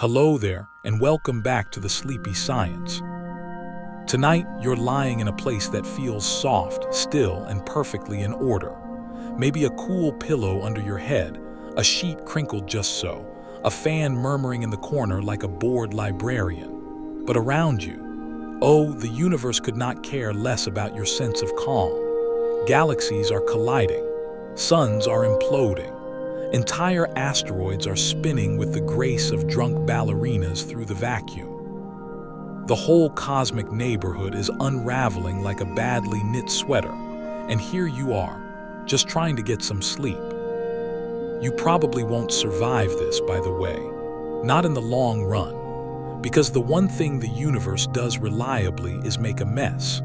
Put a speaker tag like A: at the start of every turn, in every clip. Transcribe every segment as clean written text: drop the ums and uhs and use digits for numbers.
A: Hello there, and welcome back to the Sleepy Science. Tonight, you're lying in a place that feels soft, still, and perfectly in order. Maybe a cool pillow under your head, a sheet crinkled just so, a fan murmuring in the corner like a bored librarian. But around you, oh, the universe could not care less about your sense of calm. Galaxies are colliding. Suns are imploding. Entire asteroids are spinning with the grace of drunk ballerinas through the vacuum. The whole cosmic neighborhood is unraveling like a badly knit sweater, and here you are, just trying to get some sleep. You probably won't survive this, by the way, not in the long run, because the one thing the universe does reliably is make a mess.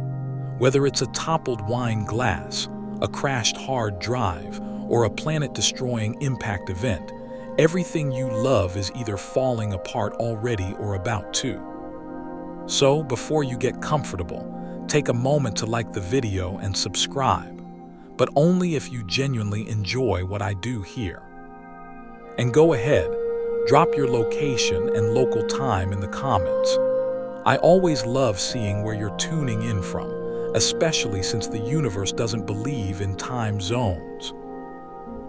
A: Whether it's a toppled wine glass, a crashed hard drive, or a planet-destroying impact event, everything you love is either falling apart already or about to. So, before you get comfortable, take a moment to like the video and subscribe, but only if you genuinely enjoy what I do here. And go ahead, drop your location and local time in the comments. I always love seeing where you're tuning in from, especially since the universe doesn't believe in time zones.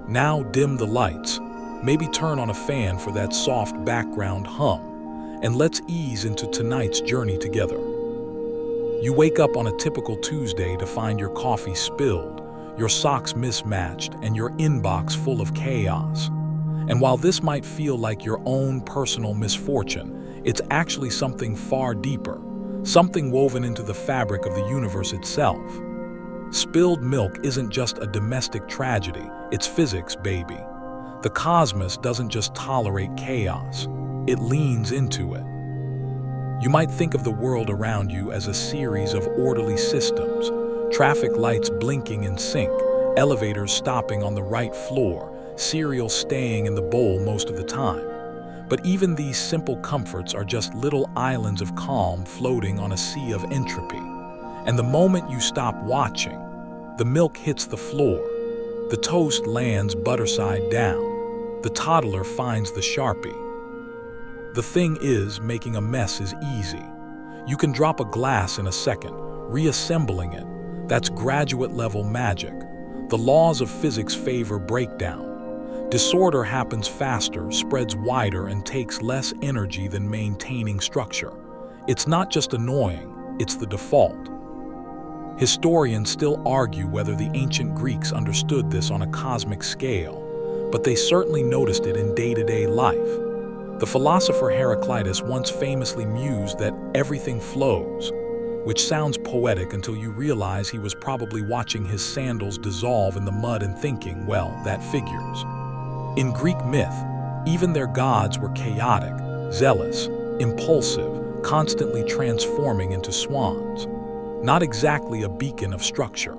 A: Now dim the lights, maybe turn on a fan for that soft background hum, and let's ease into tonight's journey together. You wake up on a typical Tuesday to find your coffee spilled, your socks mismatched, and your inbox full of chaos. And while this might feel like your own personal misfortune, it's actually something far deeper, something woven into the fabric of the universe itself. Spilled milk isn't just a domestic tragedy, it's physics, baby. The cosmos doesn't just tolerate chaos, it leans into it. You might think of the world around you as a series of orderly systems, traffic lights blinking in sync, elevators stopping on the right floor, cereal staying in the bowl most of the time. But even these simple comforts are just little islands of calm floating on a sea of entropy. And the moment you stop watching, the milk hits the floor, the toast lands butter side down, the toddler finds the Sharpie. The thing is, making a mess is easy. You can drop a glass in a second, reassembling it. That's graduate-level magic. The laws of physics favor breakdown. Disorder happens faster, spreads wider, and takes less energy than maintaining structure. It's not just annoying, it's the default. Historians still argue whether the ancient Greeks understood this on a cosmic scale, but they certainly noticed it in day-to-day life. The philosopher Heraclitus once famously mused that everything flows, which sounds poetic until you realize he was probably watching his sandals dissolve in the mud and thinking, well, that figures. In Greek myth, even their gods were chaotic, zealous, impulsive, constantly transforming into swans. Not exactly a beacon of structure.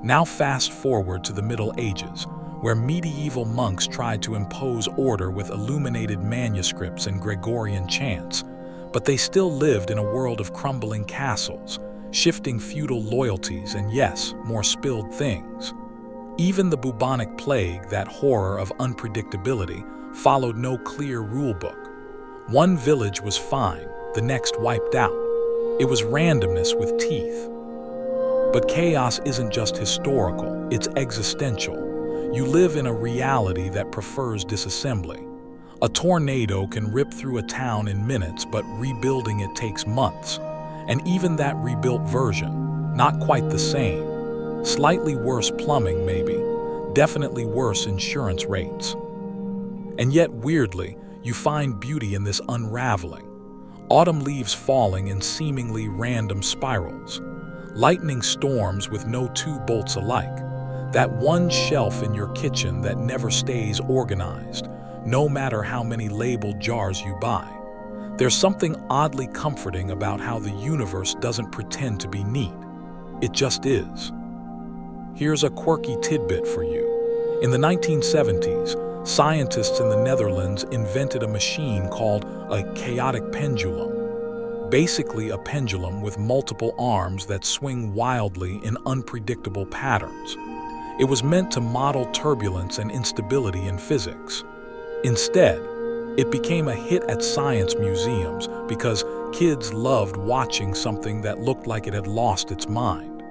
A: Now fast forward to the Middle Ages, where medieval monks tried to impose order with illuminated manuscripts and Gregorian chants, but they still lived in a world of crumbling castles, shifting feudal loyalties, and yes, more spilled things. Even the bubonic plague, that horror of unpredictability, followed no clear rulebook. One village was fine, the next wiped out. It was randomness with teeth. But chaos isn't just historical, it's existential. You live in a reality that prefers disassembly. A tornado can rip through a town in minutes, but rebuilding it takes months. And even that rebuilt version, not quite the same. Slightly worse plumbing, maybe. Definitely worse insurance rates. And yet, weirdly, you find beauty in this unraveling. Autumn leaves falling in seemingly random spirals. Lightning storms with no two bolts alike. That one shelf in your kitchen that never stays organized, no matter how many labeled jars you buy. There's something oddly comforting about how the universe doesn't pretend to be neat. It just is. Here's a quirky tidbit for you. In the 1970s, scientists in the Netherlands invented a machine called a chaotic pendulum. Basically a pendulum with multiple arms that swing wildly in unpredictable patterns. It was meant to model turbulence and instability in physics. Instead, It became a hit at science museums because kids loved watching something that looked like it had lost its mind.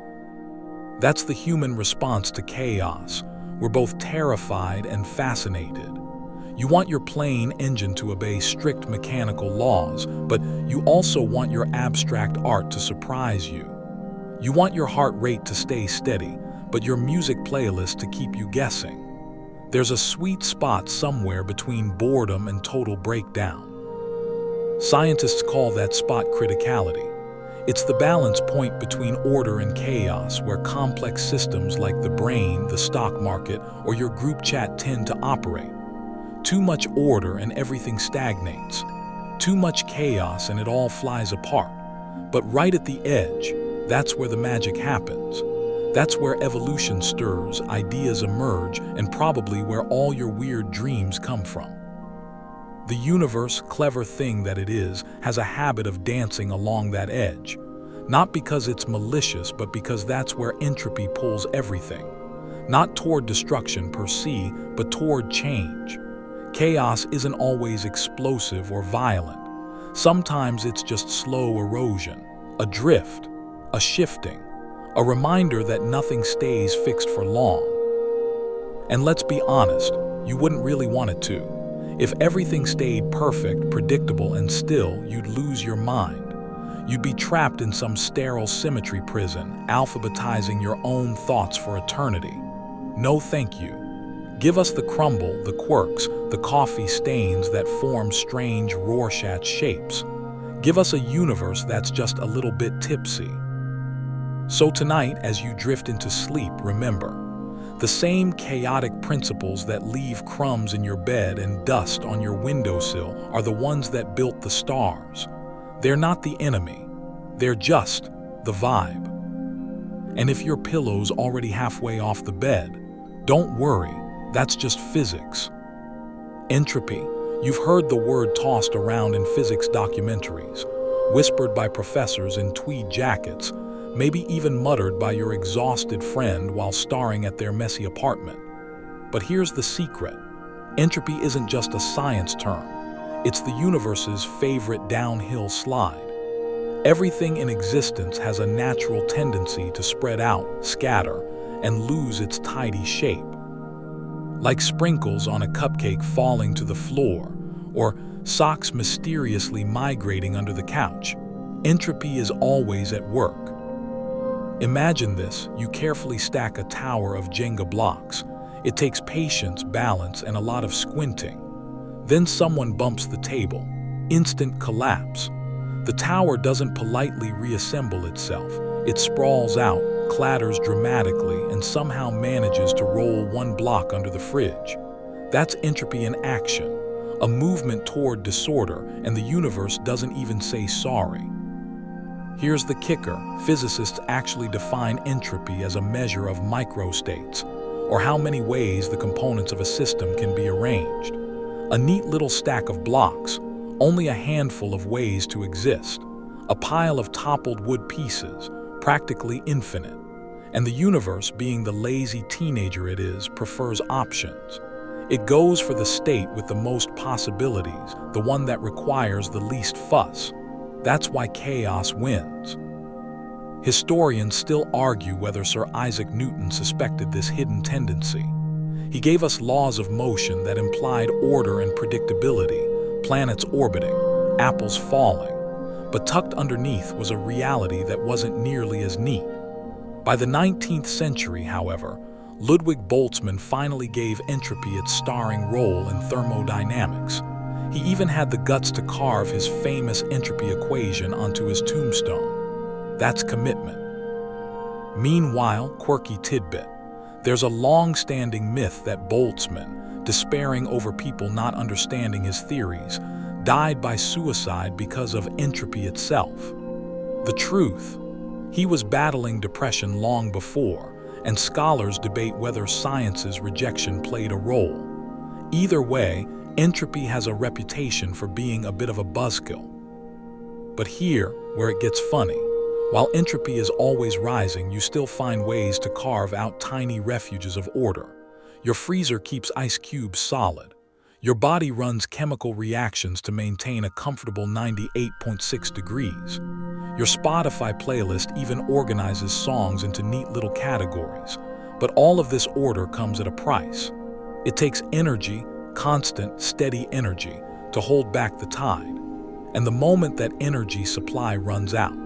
A: That's the human response to chaos. We're both terrified and fascinated. You want your plane engine to obey strict mechanical laws, but you also want your abstract art to surprise you. You want your heart rate to stay steady, but your music playlist to keep you guessing. There's a sweet spot somewhere between boredom and total breakdown. Scientists call that spot criticality. It's the balance point between order and chaos, where complex systems like the brain, the stock market, or your group chat tend to operate. Too much order and everything stagnates. Too much chaos and it all flies apart. But right at the edge, that's where the magic happens. That's where evolution stirs, ideas emerge, and probably where all your weird dreams come from. The universe, clever thing that it is, has a habit of dancing along that edge. Not because it's malicious, but because that's where entropy pulls everything. Not toward destruction per se, but toward change. Chaos isn't always explosive or violent. Sometimes it's just slow erosion, a drift, a shifting, a reminder that nothing stays fixed for long. And let's be honest, you wouldn't really want it to. If everything stayed perfect, predictable, and still, you'd lose your mind. You'd be trapped in some sterile symmetry prison, alphabetizing your own thoughts for eternity. No thank you. Give us the crumble, the quirks, the coffee stains that form strange Rorschach shapes. Give us a universe that's just a little bit tipsy. So tonight, as you drift into sleep, remember, the same chaotic principles that leave crumbs in your bed and dust on your windowsill are the ones that built the stars. They're not the enemy. They're just the vibe. And if your pillow's already halfway off the bed, don't worry. That's just physics. Entropy. You've heard the word tossed around in physics documentaries, whispered by professors in tweed jackets, maybe even muttered by your exhausted friend while staring at their messy apartment. But here's the secret. Entropy isn't just a science term. It's the universe's favorite downhill slide. Everything in existence has a natural tendency to spread out, scatter, and lose its tidy shape. Like sprinkles on a cupcake falling to the floor, or socks mysteriously migrating under the couch, entropy is always at work. Imagine this: you carefully stack a tower of Jenga blocks. It takes patience, balance, and a lot of squinting. Then someone bumps the table. Instant collapse. The tower doesn't politely reassemble itself. It sprawls out, clatters dramatically, and somehow manages to roll one block under the fridge. That's entropy in action, a movement toward disorder, and the universe doesn't even say sorry. Here's the kicker: physicists actually define entropy as a measure of microstates, or how many ways the components of a system can be arranged. A neat little stack of blocks, only a handful of ways to exist. A pile of toppled wood pieces, practically infinite. And the universe, being the lazy teenager it is, prefers options. It goes for the state with the most possibilities, the one that requires the least fuss. That's why chaos wins. Historians still argue whether Sir Isaac Newton suspected this hidden tendency. He gave us laws of motion that implied order and predictability, planets orbiting, apples falling. But tucked underneath was a reality that wasn't nearly as neat. By the 19th century, however, Ludwig Boltzmann finally gave entropy its starring role in thermodynamics. He even had the guts to carve his famous entropy equation onto his tombstone. That's commitment. Meanwhile, quirky tidbit. There's a long-standing myth that Boltzmann, despairing over people not understanding his theories, died by suicide because of entropy itself. The truth: he was battling depression long before, and scholars debate whether science's rejection played a role. Either way, entropy has a reputation for being a bit of a buzzkill. But here, where it gets funny, while entropy is always rising, you still find ways to carve out tiny refuges of order. Your freezer keeps ice cubes solid. Your body runs chemical reactions to maintain a comfortable 98.6 degrees. Your Spotify playlist even organizes songs into neat little categories. But all of this order comes at a price. It takes energy, constant, steady energy, to hold back the tide. And the moment that energy supply runs out,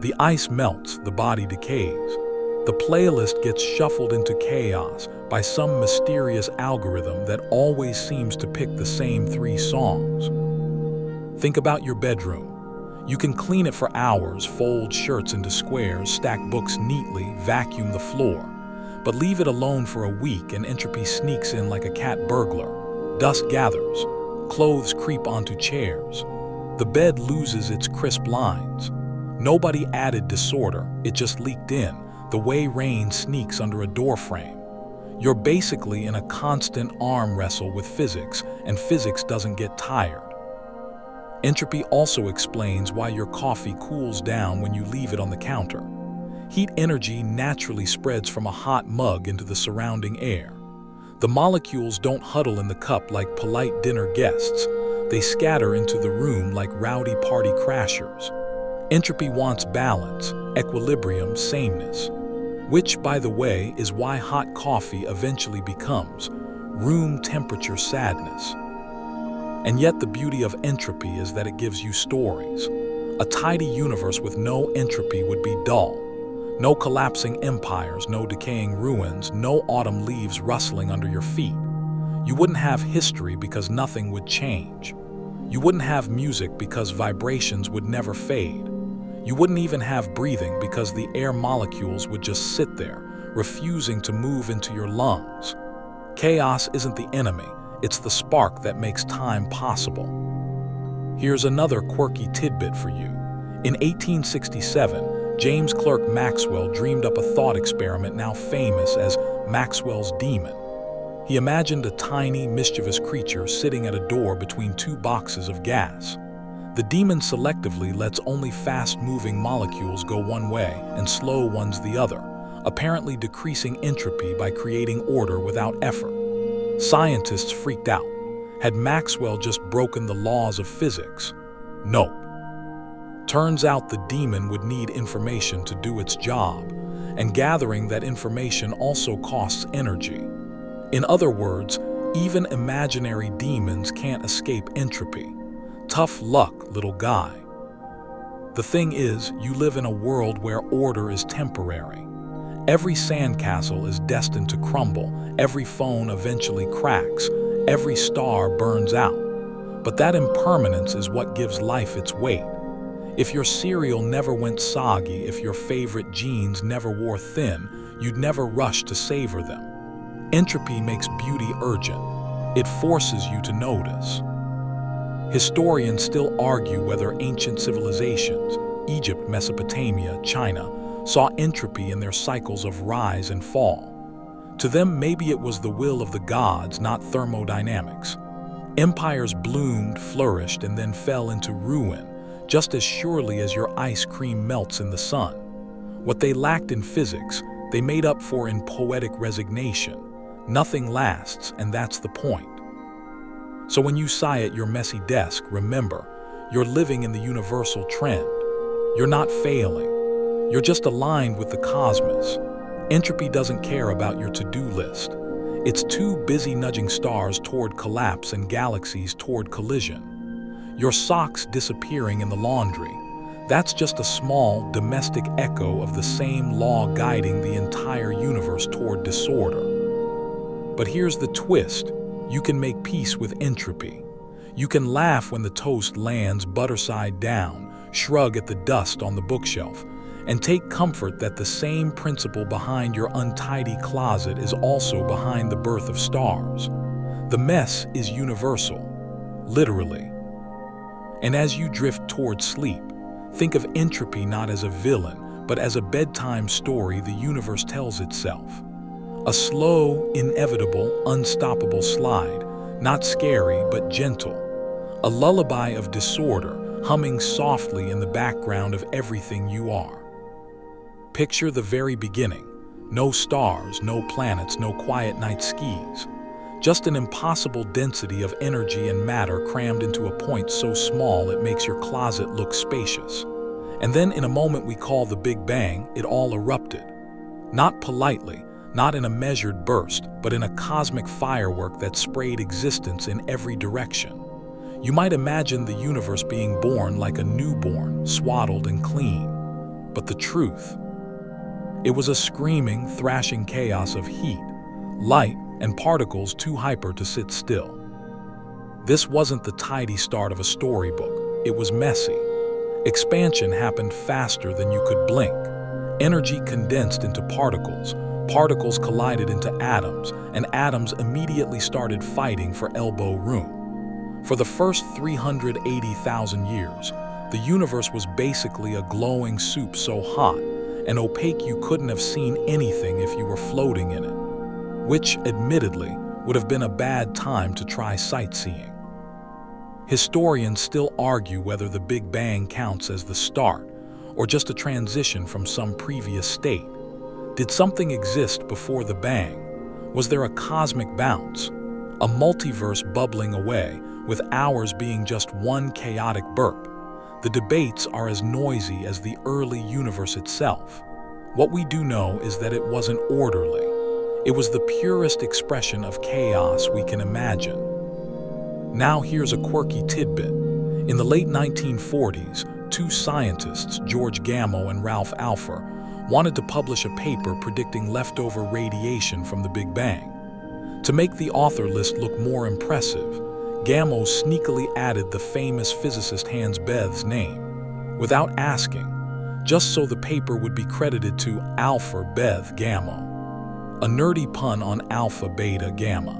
A: the ice melts, the body decays. The playlist gets shuffled into chaos by some mysterious algorithm that always seems to pick the same 3 songs. Think about your bedroom. You can clean it for hours, fold shirts into squares, stack books neatly, vacuum the floor. But leave it alone for a week and entropy sneaks in like a cat burglar. Dust gathers. Clothes creep onto chairs. The bed loses its crisp lines. Nobody added disorder, it just leaked in, the way rain sneaks under a doorframe. You're basically in a constant arm wrestle with physics, and physics doesn't get tired. Entropy also explains why your coffee cools down when you leave it on the counter. Heat energy naturally spreads from a hot mug into the surrounding air. The molecules don't huddle in the cup like polite dinner guests. They scatter into the room like rowdy party crashers. Entropy wants balance, equilibrium, sameness. Which, by the way, is why hot coffee eventually becomes room temperature sadness. And yet the beauty of entropy is that it gives you stories. A tidy universe with no entropy would be dull. No collapsing empires, no decaying ruins, no autumn leaves rustling under your feet. You wouldn't have history because nothing would change. You wouldn't have music because vibrations would never fade. You wouldn't even have breathing because the air molecules would just sit there, refusing to move into your lungs. Chaos isn't the enemy. It's the spark that makes time possible. Here's another quirky tidbit for you. In 1867, James Clerk Maxwell dreamed up a thought experiment now famous as Maxwell's demon. He imagined a tiny, mischievous creature sitting at a door between 2 boxes of gas. The demon selectively lets only fast-moving molecules go one way and slow ones the other, apparently decreasing entropy by creating order without effort. Scientists freaked out. Had Maxwell just broken the laws of physics? Nope. Turns out the demon would need information to do its job, and gathering that information also costs energy. In other words, even imaginary demons can't escape entropy. Tough luck, little guy. The thing is, you live in a world where order is temporary. Every sandcastle is destined to crumble, every phone eventually cracks, every star burns out. But that impermanence is what gives life its weight. If your cereal never went soggy, if your favorite jeans never wore thin, you'd never rush to savor them. Entropy makes beauty urgent. It forces you to notice. Historians still argue whether ancient civilizations, Egypt, Mesopotamia, China, saw entropy in their cycles of rise and fall. To them, maybe it was the will of the gods, not thermodynamics. Empires bloomed, flourished, and then fell into ruin, just as surely as your ice cream melts in the sun. What they lacked in physics, they made up for in poetic resignation. Nothing lasts, and that's the point. So when you sigh at your messy desk, remember, you're living in the universal trend. You're not failing. You're just aligned with the cosmos. Entropy doesn't care about your to-do list. It's too busy nudging stars toward collapse and galaxies toward collision. Your socks disappearing in the laundry, that's just a small, domestic echo of the same law guiding the entire universe toward disorder. But here's the twist. You can make peace with entropy. You can laugh when the toast lands butter side down, shrug at the dust on the bookshelf, and take comfort that the same principle behind your untidy closet is also behind the birth of stars. The mess is universal, literally. And as you drift toward sleep, think of entropy not as a villain, but as a bedtime story the universe tells itself. A slow, inevitable, unstoppable slide, not scary but gentle. A lullaby of disorder, humming softly in the background of everything you are. Picture the very beginning. No stars, no planets, no quiet night skis. Just an impossible density of energy and matter crammed into a point so small it makes your closet look spacious. And then in a moment we call the Big Bang, it all erupted. Not politely, not in a measured burst, but in a cosmic firework that sprayed existence in every direction. You might imagine the universe being born like a newborn, swaddled and clean. But the truth? It was a screaming, thrashing chaos of heat, light, and particles too hyper to sit still. This wasn't the tidy start of a storybook. It was messy. Expansion happened faster than you could blink. Energy condensed into particles. Particles collided into atoms, and atoms immediately started fighting for elbow room. For the first 380,000 years, the universe was basically a glowing soup so hot and opaque you couldn't have seen anything if you were floating in it, which, admittedly, would have been a bad time to try sightseeing. Historians still argue whether the Big Bang counts as the start or just a transition from some previous state. Did something exist before the bang? Was there a cosmic bounce? A multiverse bubbling away, with ours being just one chaotic burp? The debates are as noisy as the early universe itself. What we do know is that it wasn't orderly. It was the purest expression of chaos we can imagine. Now here's a quirky tidbit. In the late 1940s, two scientists, George Gamow and Ralph Alpher, wanted to publish a paper predicting leftover radiation from the Big Bang. To make the author list look more impressive, Gamow sneakily added the famous physicist Hans Bethe's name, without asking, just so the paper would be credited to Alpher Bethe Gamow, a nerdy pun on alpha, beta, gamma.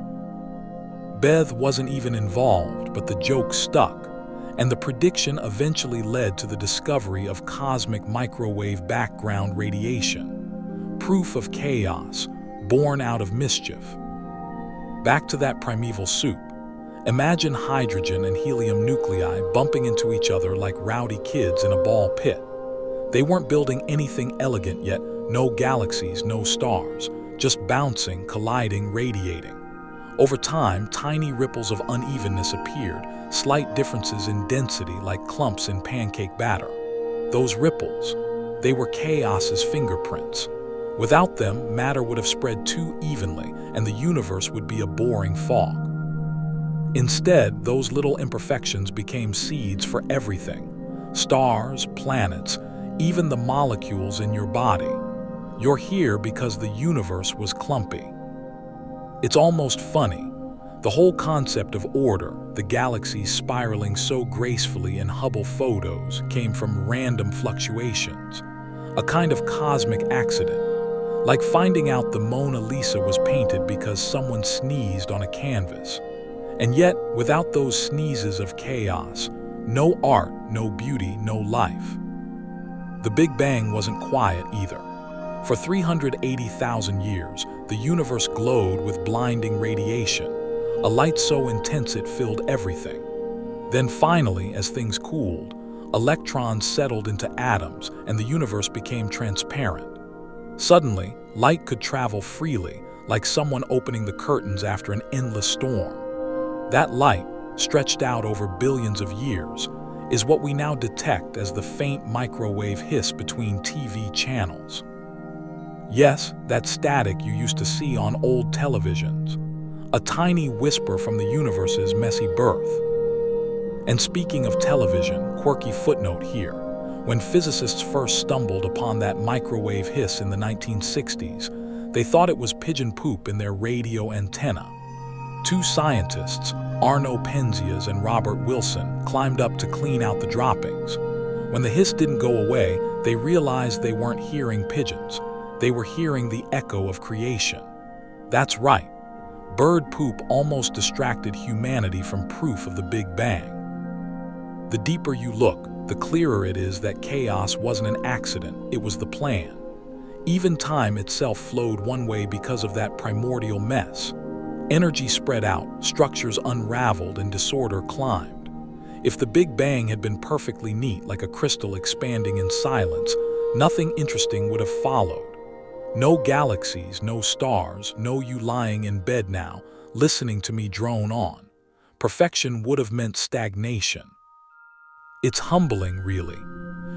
A: Bethe wasn't even involved, but the joke stuck, and the prediction eventually led to the discovery of cosmic microwave background radiation, proof of chaos, born out of mischief. Back to that primeval soup. Imagine hydrogen and helium nuclei bumping into each other like rowdy kids in a ball pit. They weren't building anything elegant yet, no galaxies, no stars, just bouncing, colliding, radiating. Over time, tiny ripples of unevenness appeared, slight differences in density like clumps in pancake batter. Those ripples, they were chaos's fingerprints. Without them, matter would have spread too evenly, and the universe would be a boring fog. Instead, those little imperfections became seeds for everything. Stars, planets, even the molecules in your body. You're here because the universe was clumpy. It's almost funny. The whole concept of order, the galaxies spiraling so gracefully in Hubble photos, came from random fluctuations, a kind of cosmic accident, like finding out the Mona Lisa was painted because someone sneezed on a canvas. And yet, without those sneezes of chaos, no art, no beauty, no life. The Big Bang wasn't quiet either. For 380,000 years, the universe glowed with blinding radiation, a light so intense it filled everything. Then finally, as things cooled, electrons settled into atoms and the universe became transparent. Suddenly, light could travel freely, like someone opening the curtains after an endless storm. That light, stretched out over billions of years, is what we now detect as the faint microwave hiss between TV channels. Yes, that static you used to see on old televisions, a tiny whisper from the universe's messy birth. And speaking of television, quirky footnote here. When physicists first stumbled upon that microwave hiss in the 1960s, they thought it was pigeon poop in their radio antenna. Two scientists, Arno Penzias and Robert Wilson, climbed up to clean out the droppings. When the hiss didn't go away, they realized they weren't hearing pigeons. They were hearing the echo of creation. That's right. Bird poop almost distracted humanity from proof of the Big Bang. The deeper you look, the clearer it is that chaos wasn't an accident, it was the plan. Even time itself flowed one way because of that primordial mess. Energy spread out, structures unraveled, and disorder climbed. If the Big Bang had been perfectly neat like a crystal expanding in silence, nothing interesting would have followed. No galaxies, no stars, no you lying in bed now, listening to me drone on. Perfection would have meant stagnation. It's humbling, really.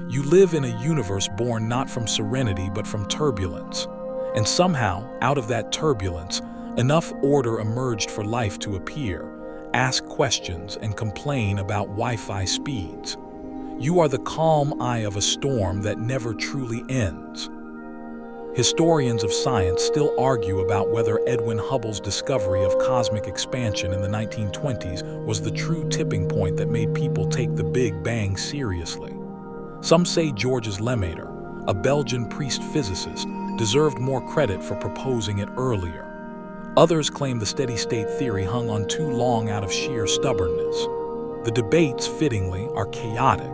A: You live in a universe born not from serenity but from turbulence. And somehow, out of that turbulence, enough order emerged for life to appear, ask questions, and complain about Wi-Fi speeds. You are the calm eye of a storm that never truly ends. Historians of science still argue about whether Edwin Hubble's discovery of cosmic expansion in the 1920s was the true tipping point that made people take the Big Bang seriously. Some say Georges Lemaitre, a Belgian priest-physicist, deserved more credit for proposing it earlier. Others claim the steady-state theory hung on too long out of sheer stubbornness. The debates, fittingly, are chaotic,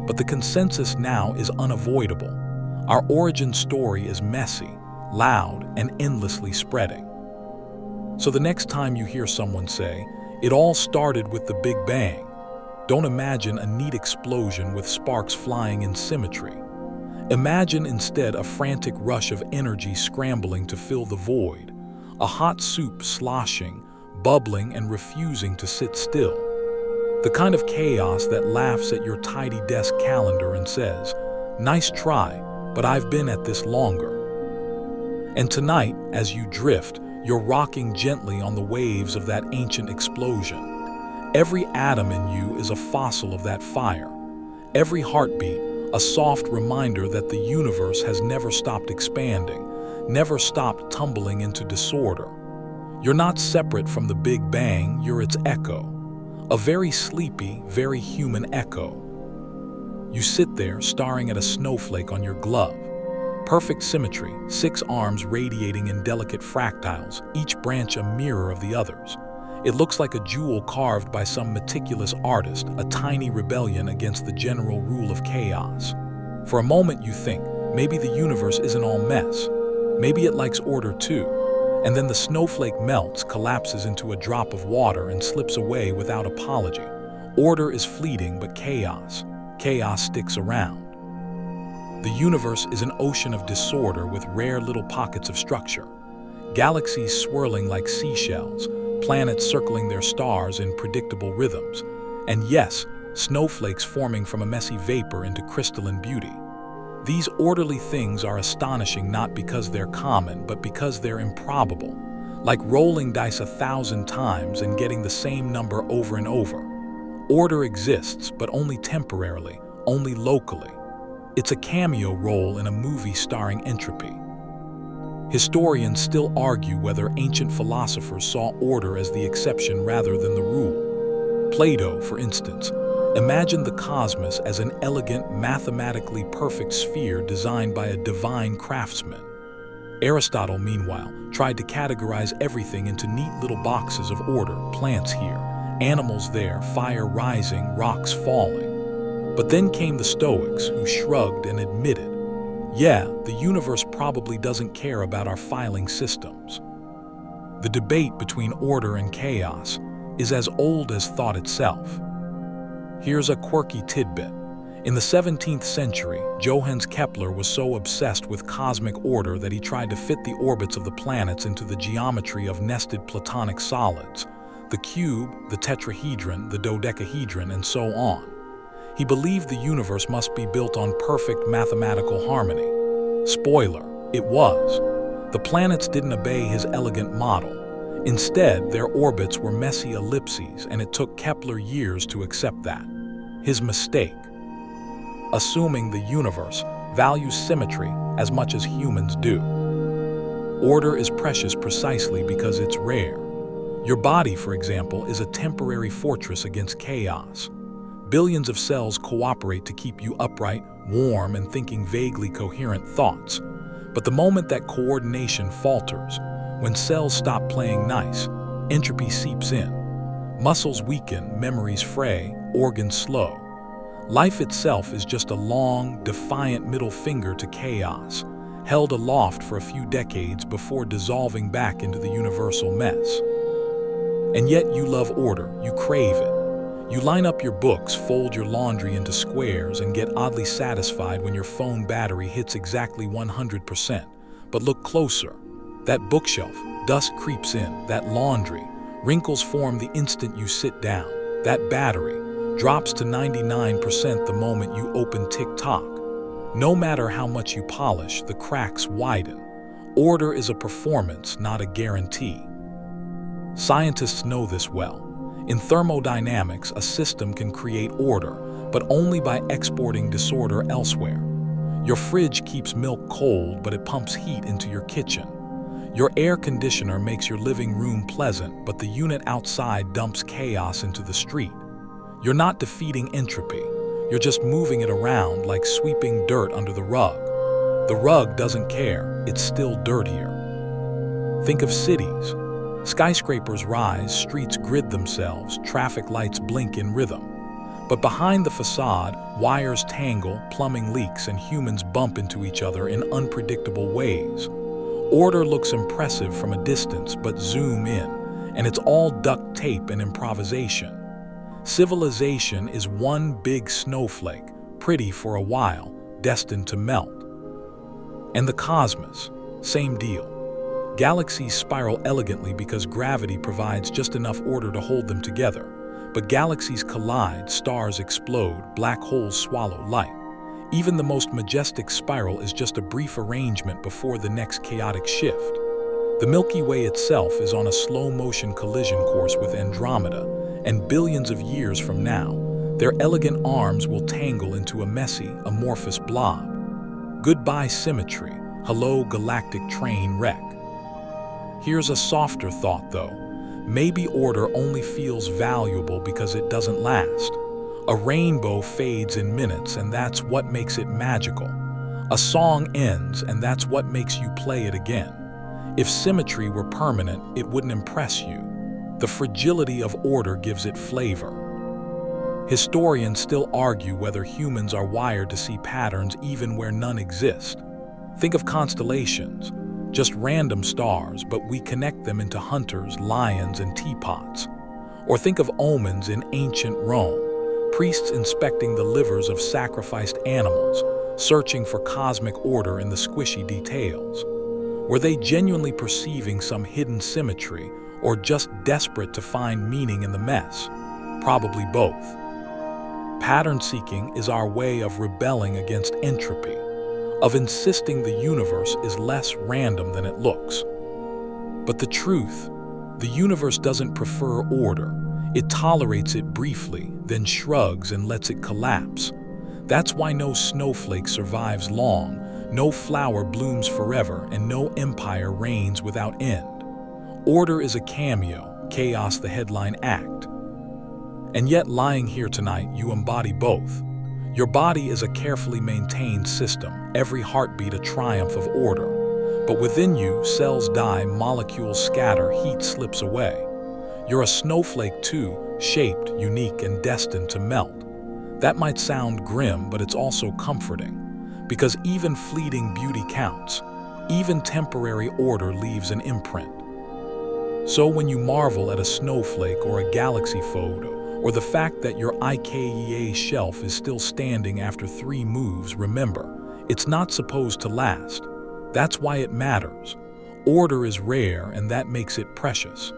A: but the consensus now is unavoidable. Our origin story is messy, loud, and endlessly spreading. So the next time you hear someone say, "It all started with the Big Bang," don't imagine a neat explosion with sparks flying in symmetry. Imagine instead a frantic rush of energy scrambling to fill the void, a hot soup sloshing, bubbling, and refusing to sit still. The kind of chaos that laughs at your tidy desk calendar and says, "Nice try, but I've been at this longer." And tonight, as you drift, you're rocking gently on the waves of that ancient explosion. Every atom in you is a fossil of that fire. Every heartbeat, a soft reminder that the universe has never stopped expanding, never stopped tumbling into disorder. You're not separate from the Big Bang, you're its echo. A very sleepy, very human echo. You sit there staring at a snowflake on your glove. Perfect symmetry, 6 arms radiating in delicate fractals, each branch a mirror of the others. It looks like a jewel carved by some meticulous artist, a tiny rebellion against the general rule of chaos. For a moment you think, maybe the universe isn't all mess. Maybe it likes order too. And then the snowflake melts, collapses into a drop of water, and slips away without apology. Order is fleeting, but chaos sticks around. The universe is an ocean of disorder with rare little pockets of structure. Galaxies swirling like seashells, planets circling their stars in predictable rhythms, and yes, snowflakes forming from a messy vapor into crystalline beauty. These orderly things are astonishing not because they're common, but because they're improbable, like rolling dice 1,000 times and getting the same number over and over. Order exists, but only temporarily, only locally. It's a cameo role in a movie starring Entropy. Historians still argue whether ancient philosophers saw order as the exception rather than the rule. Plato, for instance, imagined the cosmos as an elegant, mathematically perfect sphere designed by a divine craftsman. Aristotle, meanwhile, tried to categorize everything into neat little boxes of order: plants here, animals there, fire rising, rocks falling. But then came the Stoics, who shrugged and admitted, yeah, the universe probably doesn't care about our filing systems. The debate between order and chaos is as old as thought itself. Here's a quirky tidbit. In the 17th century, Johannes Kepler was so obsessed with cosmic order that he tried to fit the orbits of the planets into the geometry of nested platonic solids: the cube, the tetrahedron, the dodecahedron, and so on. He believed the universe must be built on perfect mathematical harmony. Spoiler, it was. The planets didn't obey his elegant model. Instead, their orbits were messy ellipses, and it took Kepler years to accept that. His mistake. Assuming the universe values symmetry as much as humans do. Order is precious precisely because it's rare. Your body, for example, is a temporary fortress against chaos. Billions of cells cooperate to keep you upright, warm, and thinking vaguely coherent thoughts. But the moment that coordination falters, when cells stop playing nice, entropy seeps in. Muscles weaken, memories fray, organs slow. Life itself is just a long, defiant middle finger to chaos, held aloft for a few decades before dissolving back into the universal mess. And yet you love order, you crave it. You line up your books, fold your laundry into squares, and get oddly satisfied when your phone battery hits exactly 100%. But look closer. That bookshelf, dust creeps in, that laundry, Wrinkles form the instant you sit down. That battery drops to 99% the moment you open TikTok. No matter how much you polish, the cracks widen. Order is a performance, not a guarantee. Scientists know this well. In thermodynamics, a system can create order, but only by exporting disorder elsewhere. Your fridge keeps milk cold, but it pumps heat into your kitchen. Your air conditioner makes your living room pleasant, but the unit outside dumps chaos into the street. You're not defeating entropy. You're just moving it around like sweeping dirt under the rug. The rug doesn't care. It's still dirtier. Think of cities. Skyscrapers rise, streets grid themselves, traffic lights blink in rhythm. But behind the facade, wires tangle, plumbing leaks, and humans bump into each other in unpredictable ways. Order looks impressive from a distance, but zoom in, and it's all duct tape and improvisation. Civilization is one big snowflake, pretty for a while, destined to melt. And the cosmos, same deal. Galaxies spiral elegantly because gravity provides just enough order to hold them together. But galaxies collide, stars explode, black holes swallow light. Even the most majestic spiral is just a brief arrangement before the next chaotic shift. The Milky Way itself is on a slow-motion collision course with Andromeda, and billions of years from now, their elegant arms will tangle into a messy, amorphous blob. Goodbye symmetry, hello galactic train wreck. Here's a softer thought though. Maybe order only feels valuable because it doesn't last. A rainbow fades in minutes, and that's what makes it magical. A song ends, and that's what makes you play it again. If symmetry were permanent, it wouldn't impress you. The fragility of order gives it flavor. Historians still argue whether humans are wired to see patterns even where none exist. Think of constellations. Just random stars, but we connect them into hunters, lions, and teapots. Or think of omens in ancient Rome, priests inspecting the livers of sacrificed animals, searching for cosmic order in the squishy details. Were they genuinely perceiving some hidden symmetry, or just desperate to find meaning in the mess? Probably both. Pattern seeking is our way of rebelling against entropy, of insisting the universe is less random than it looks. But the truth, the universe doesn't prefer order. It tolerates it briefly, then shrugs and lets it collapse. That's why no snowflake survives long, no flower blooms forever, and no empire reigns without end. Order is a cameo, chaos the headline act. And yet, lying here tonight, you embody both. Your body is a carefully maintained system, every heartbeat a triumph of order. But within you, cells die, molecules scatter, heat slips away. You're a snowflake too, shaped, unique, and destined to melt. That might sound grim, but it's also comforting. Because even fleeting beauty counts. Even temporary order leaves an imprint. So when you marvel at a snowflake or a galaxy photo, or the fact that your IKEA shelf is still standing after 3 moves, remember, it's not supposed to last. That's why it matters. Order is rare, and that makes it precious.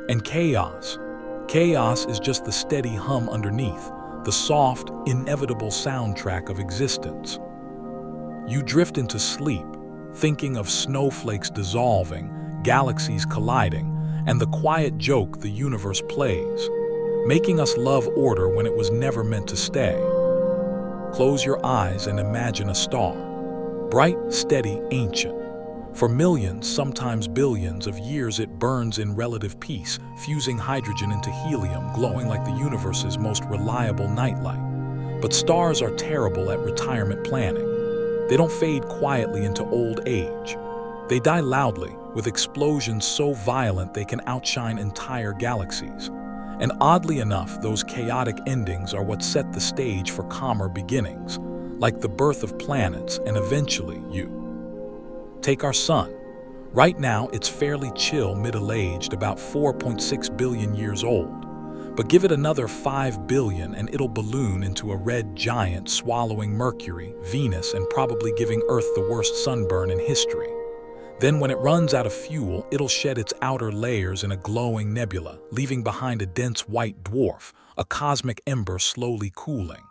A: And chaos. Chaos is just the steady hum underneath, the soft, inevitable soundtrack of existence. You drift into sleep, thinking of snowflakes dissolving, galaxies colliding, and the quiet joke the universe plays, making us love order when it was never meant to stay. Close your eyes and imagine a star. Bright, steady, ancient. For millions, sometimes billions of years it burns in relative peace, fusing hydrogen into helium, glowing like the universe's most reliable nightlight. But stars are terrible at retirement planning. They don't fade quietly into old age. They die loudly, with explosions so violent they can outshine entire galaxies. And oddly enough, those chaotic endings are what set the stage for calmer beginnings, like the birth of planets and eventually you. Take our sun. Right now, it's fairly chill, middle-aged, about 4.6 billion years old. But give it another 5 billion and it'll balloon into a red giant, swallowing Mercury, Venus, and probably giving Earth the worst sunburn in history. Then when it runs out of fuel, it'll shed its outer layers in a glowing nebula, leaving behind a dense white dwarf, a cosmic ember slowly cooling.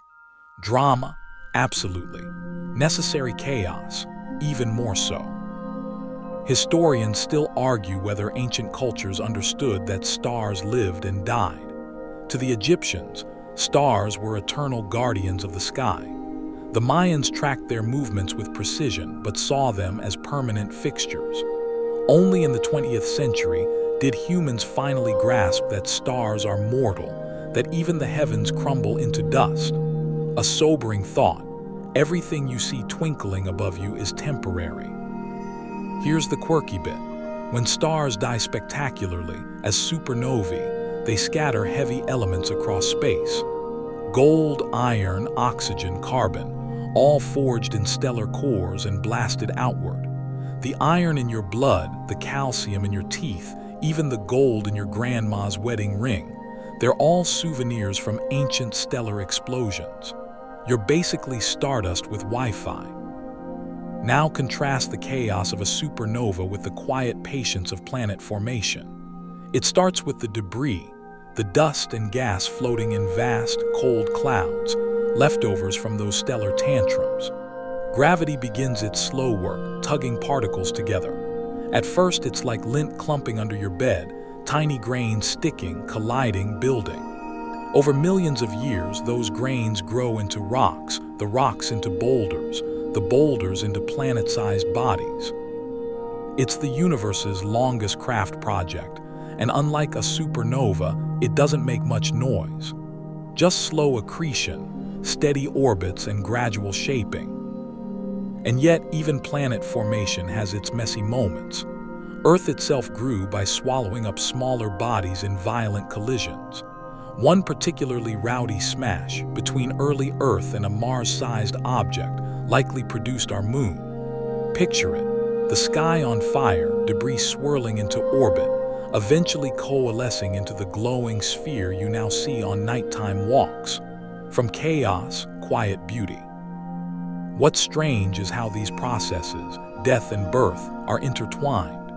A: Drama? Absolutely. Necessary chaos? Even more so. Historians still argue whether ancient cultures understood that stars lived and died. To the Egyptians, stars were eternal guardians of the sky. The Mayans tracked their movements with precision but saw them as permanent fixtures. Only in the 20th century did humans finally grasp that stars are mortal, that even the heavens crumble into dust. A sobering thought: everything you see twinkling above you is temporary. Here's the quirky bit. When stars die spectacularly, as supernovae, they scatter heavy elements across space. Gold, iron, oxygen, carbon, all forged in stellar cores and blasted outward. The iron in your blood, the calcium in your teeth, even the gold in your grandma's wedding ring, they're all souvenirs from ancient stellar explosions. You're basically stardust with Wi-Fi. Now contrast the chaos of a supernova with the quiet patience of planet formation. It starts with the debris, the dust and gas floating in vast, cold clouds, leftovers from those stellar tantrums. Gravity begins its slow work, tugging particles together. At first, it's like lint clumping under your bed, tiny grains sticking, colliding, building. Over millions of years, those grains grow into rocks, the rocks into boulders, the boulders into planet-sized bodies. It's the universe's longest craft project, and unlike a supernova, it doesn't make much noise. Just slow accretion, steady orbits, and gradual shaping. And yet, even planet formation has its messy moments. Earth itself grew by swallowing up smaller bodies in violent collisions. One particularly rowdy smash between early Earth and a Mars-sized object likely produced our moon. Picture it: the sky on fire, debris swirling into orbit, eventually coalescing into the glowing sphere you now see on nighttime walks. From chaos, quiet beauty. What's strange is how these processes, death and birth, are intertwined.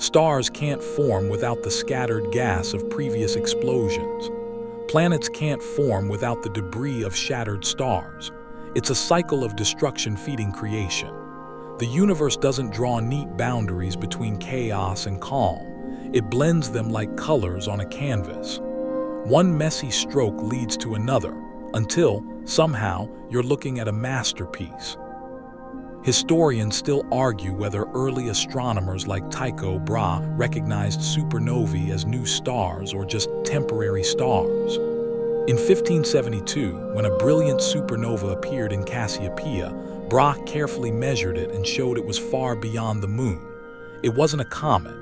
A: Stars can't form without the scattered gas of previous explosions. Planets can't form without the debris of shattered stars. It's a cycle of destruction feeding creation. The universe doesn't draw neat boundaries between chaos and calm. It blends them like colors on a canvas. One messy stroke leads to another, until, somehow, you're looking at a masterpiece. Historians still argue whether early astronomers like Tycho Brahe recognized supernovae as new stars or just temporary stars. In 1572, when a brilliant supernova appeared in Cassiopeia, Brahe carefully measured it and showed it was far beyond the moon. It wasn't a comet.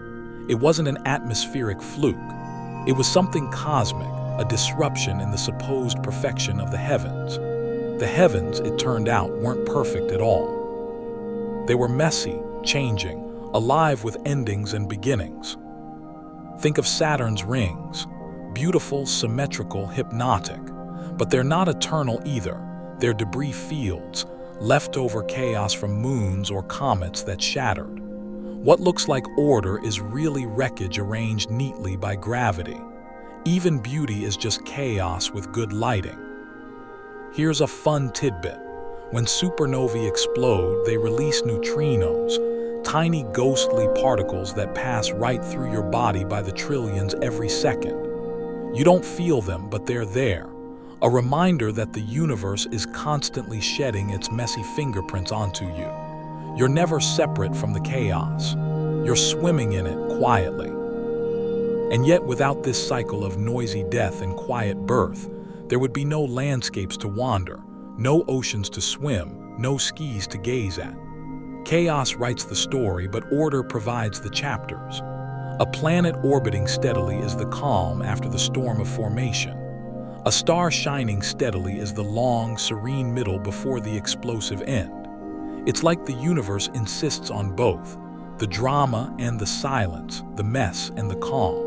A: It wasn't an atmospheric fluke. It was something cosmic, a disruption in the supposed perfection of the heavens. The heavens, it turned out, weren't perfect at all. They were messy, changing, alive with endings and beginnings. Think of Saturn's rings. Beautiful, symmetrical, hypnotic. But they're not eternal either. They're debris fields, leftover chaos from moons or comets that shattered. What looks like order is really wreckage arranged neatly by gravity. Even beauty is just chaos with good lighting. Here's a fun tidbit. When supernovae explode, they release neutrinos, tiny ghostly particles that pass right through your body by the trillions every second. You don't feel them, but they're there. A reminder that the universe is constantly shedding its messy fingerprints onto you. You're never separate from the chaos. You're swimming in it quietly. And yet, without this cycle of noisy death and quiet birth, there would be no landscapes to wander, no oceans to swim, no skis to gaze at. Chaos writes the story, but order provides the chapters. A planet orbiting steadily is the calm after the storm of formation. A star shining steadily is the long, serene middle before the explosive end. It's like the universe insists on both, the drama and the silence, the mess and the calm.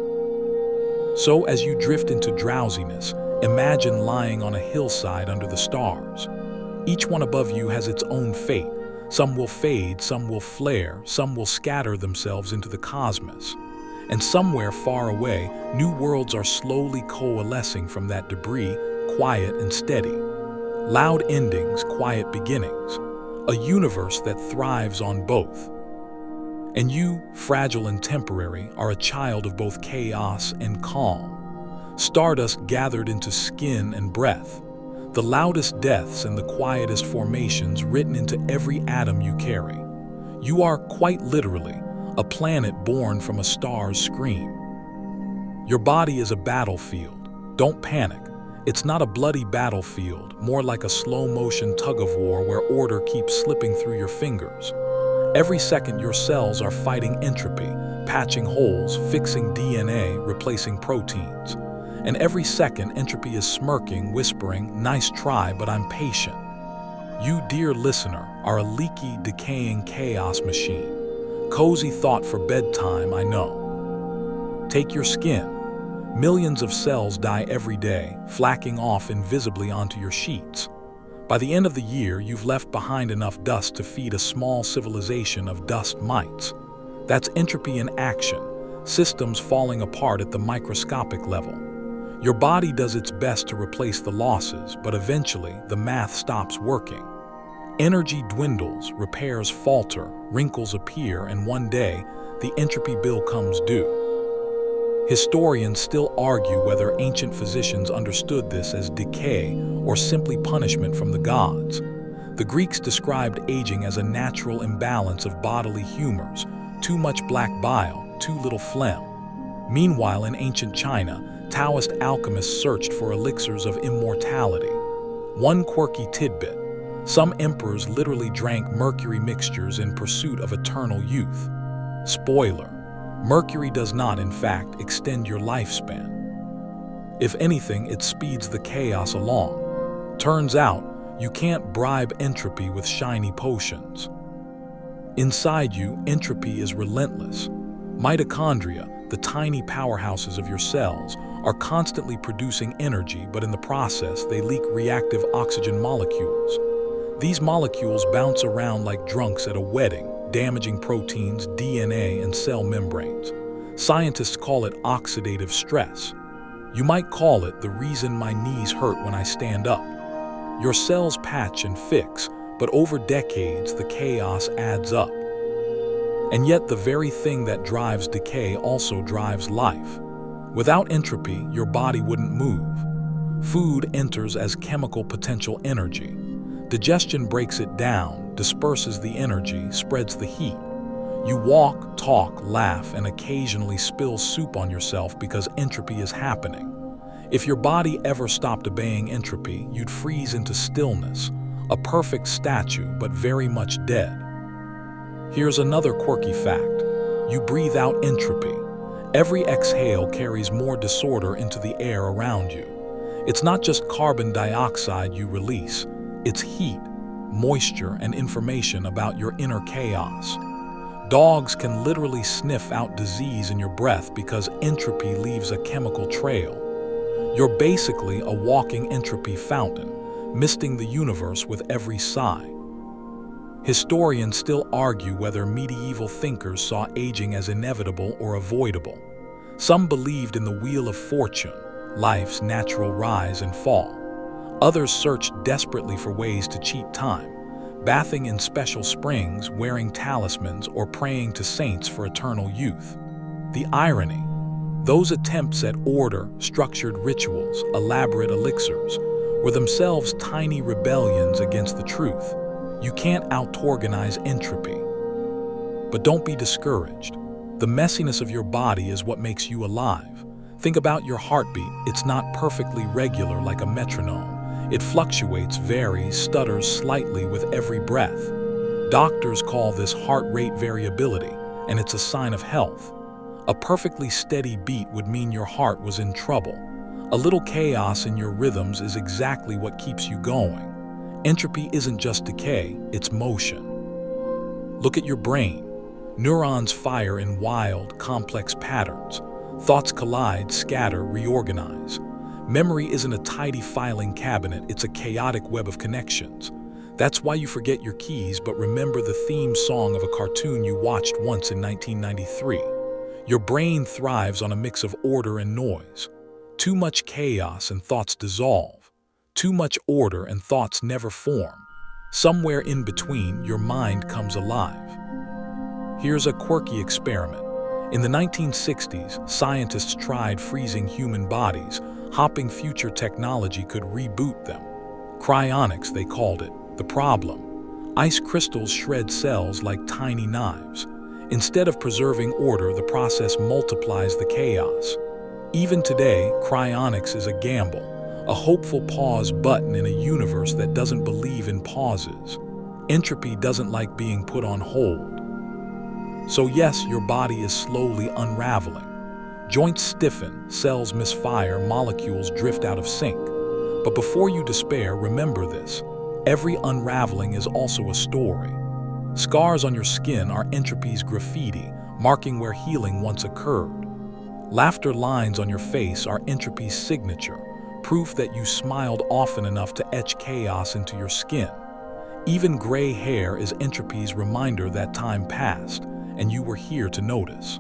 A: So as you drift into drowsiness, imagine lying on a hillside under the stars. Each one above you has its own fate. Some will fade, some will flare, some will scatter themselves into the cosmos. And somewhere far away, new worlds are slowly coalescing from that debris, quiet and steady. Loud endings, quiet beginnings. A universe that thrives on both. And you, fragile and temporary, are a child of both chaos and calm. Stardust gathered into skin and breath. The loudest deaths and the quietest formations written into every atom you carry. You are, quite literally, a planet born from a star's scream. Your body is a battlefield. Don't panic. It's not a bloody battlefield, more like a slow-motion tug-of-war where order keeps slipping through your fingers. Every second your cells are fighting entropy, patching holes, fixing DNA, replacing proteins. And every second entropy is smirking, whispering, "Nice try, but I'm patient." You, dear listener, are a leaky, decaying chaos machine. Cozy thought for bedtime, I know. Take your skin. Millions of cells die every day, flacking off invisibly onto your sheets. By the end of the year, you've left behind enough dust to feed a small civilization of dust mites. That's entropy in action, systems falling apart at the microscopic level. Your body does its best to replace the losses, but eventually the math stops working. Energy dwindles, repairs falter, wrinkles appear, and one day, the entropy bill comes due. Historians still argue whether ancient physicians understood this as decay or simply punishment from the gods. The Greeks described aging as a natural imbalance of bodily humors, too much black bile, too little phlegm. Meanwhile, in ancient China, Taoist alchemists searched for elixirs of immortality. One quirky tidbit: some emperors literally drank mercury mixtures in pursuit of eternal youth. Spoiler: mercury does not, in fact, extend your lifespan. If anything, it speeds the chaos along. Turns out, you can't bribe entropy with shiny potions. Inside you, entropy is relentless. Mitochondria, the tiny powerhouses of your cells, are constantly producing energy, but in the process, they leak reactive oxygen molecules. These molecules bounce around like drunks at a wedding, damaging proteins, DNA, and cell membranes. Scientists call it oxidative stress. You might call it the reason my knees hurt when I stand up. Your cells patch and fix, but over decades, the chaos adds up. And yet, the very thing that drives decay also drives life. Without entropy, your body wouldn't move. Food enters as chemical potential energy. Digestion breaks it down, disperses the energy, spreads the heat. You walk, talk, laugh, and occasionally spill soup on yourself because entropy is happening. If your body ever stopped obeying entropy, you'd freeze into stillness, a perfect statue, but very much dead. Here's another quirky fact. You breathe out entropy. Every exhale carries more disorder into the air around you. It's not just carbon dioxide you release, it's heat, moisture, and information about your inner chaos. Dogs can literally sniff out disease in your breath because entropy leaves a chemical trail. You're basically a walking entropy fountain, misting the universe with every sigh. Historians still argue whether medieval thinkers saw aging as inevitable or avoidable. Some believed in the wheel of fortune, life's natural rise and fall. Others searched desperately for ways to cheat time, bathing in special springs, wearing talismans, or praying to saints for eternal youth. The irony: those attempts at order, structured rituals, elaborate elixirs, were themselves tiny rebellions against the truth. You can't out-organize entropy. But don't be discouraged. The messiness of your body is what makes you alive. Think about your heartbeat. It's not perfectly regular like a metronome. It fluctuates, varies, stutters slightly with every breath. Doctors call this heart rate variability, and it's a sign of health. A perfectly steady beat would mean your heart was in trouble. A little chaos in your rhythms is exactly what keeps you going. Entropy isn't just decay, it's motion. Look at your brain. Neurons fire in wild, complex patterns. Thoughts collide, scatter, reorganize. Memory isn't a tidy filing cabinet, it's a chaotic web of connections. That's why you forget your keys but remember the theme song of a cartoon you watched once in 1993. Your brain thrives on a mix of order and noise. Too much chaos and thoughts dissolve. Too much order and thoughts never form. Somewhere in between, your mind comes alive. Here's a quirky experiment. In the 1960s, scientists tried freezing human bodies, hoping future technology could reboot them. Cryonics, they called it. The problem: ice crystals shred cells like tiny knives. Instead of preserving order, the process multiplies the chaos. Even today, cryonics is a gamble, a hopeful pause button in a universe that doesn't believe in pauses. Entropy doesn't like being put on hold. So yes, your body is slowly unraveling. Joints stiffen, cells misfire, molecules drift out of sync. But before you despair, remember this: every unraveling is also a story. Scars on your skin are entropy's graffiti, marking where healing once occurred. Laughter lines on your face are entropy's signature, proof that you smiled often enough to etch chaos into your skin. Even gray hair is entropy's reminder that time passed, and you were here to notice.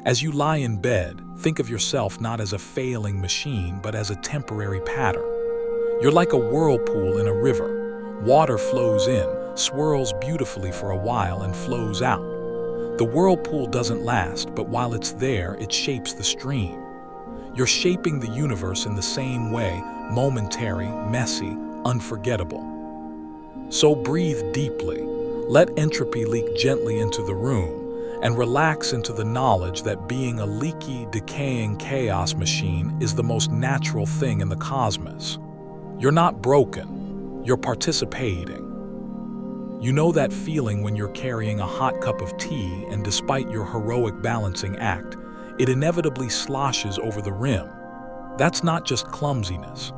A: As you lie in bed, think of yourself not as a failing machine, but as a temporary pattern. You're like a whirlpool in a river. Water flows in, swirls beautifully for a while, and flows out. The whirlpool doesn't last, but while it's there, it shapes the stream. You're shaping the universe in the same way, momentary, messy, unforgettable. So breathe deeply, let entropy leak gently into the room, and relax into the knowledge that being a leaky, decaying chaos machine is the most natural thing in the cosmos. You're not broken, you're participating. You know that feeling when you're carrying a hot cup of tea and despite your heroic balancing act, it inevitably sloshes over the rim. That's not just clumsiness.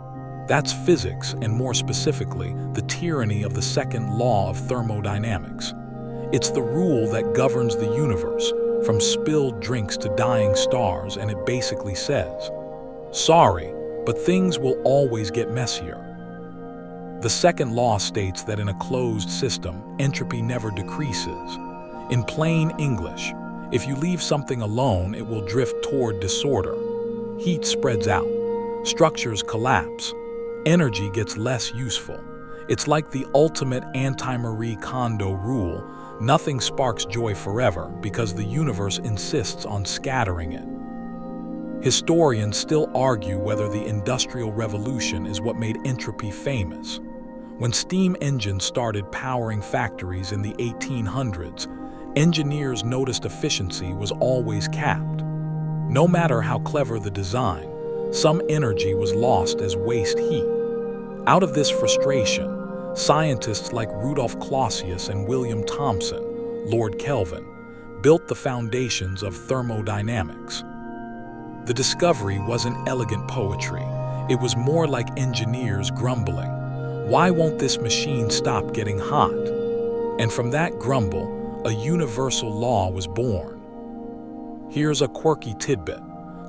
A: That's physics, and more specifically, the tyranny of the second law of thermodynamics. It's the rule that governs the universe, from spilled drinks to dying stars, and it basically says, sorry, but things will always get messier. The second law states that in a closed system, entropy never decreases. In plain English, if you leave something alone, it will drift toward disorder. Heat spreads out. Structures collapse. Energy gets less useful. It's like the ultimate anti-Marie Kondo rule: nothing sparks joy forever because the universe insists on scattering it. Historians still argue whether the Industrial Revolution is what made entropy famous. When steam engines started powering factories in the 1800s, engineers noticed efficiency was always capped. No matter how clever the design, some energy was lost as waste heat. Out of this frustration, scientists like Rudolf Clausius and William Thomson, Lord Kelvin, built the foundations of thermodynamics. The discovery wasn't elegant poetry. It was more like engineers grumbling, "Why won't this machine stop getting hot?" And from that grumble, a universal law was born. Here's a quirky tidbit.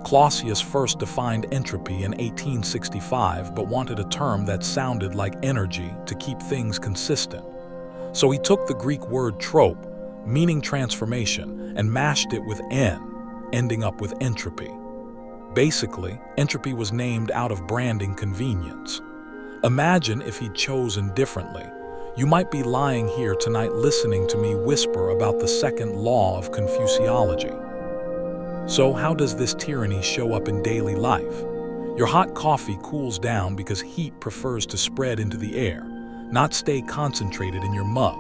A: Clausius first defined entropy in 1865, but wanted a term that sounded like energy to keep things consistent. So he took the Greek word trope, meaning transformation, and mashed it with N, ending up with entropy. Basically, entropy was named out of branding convenience. Imagine if he'd chosen differently. You might be lying here tonight listening to me whisper about the second law of Confuciology. So how does this tyranny show up in daily life? Your hot coffee cools down because heat prefers to spread into the air, not stay concentrated in your mug.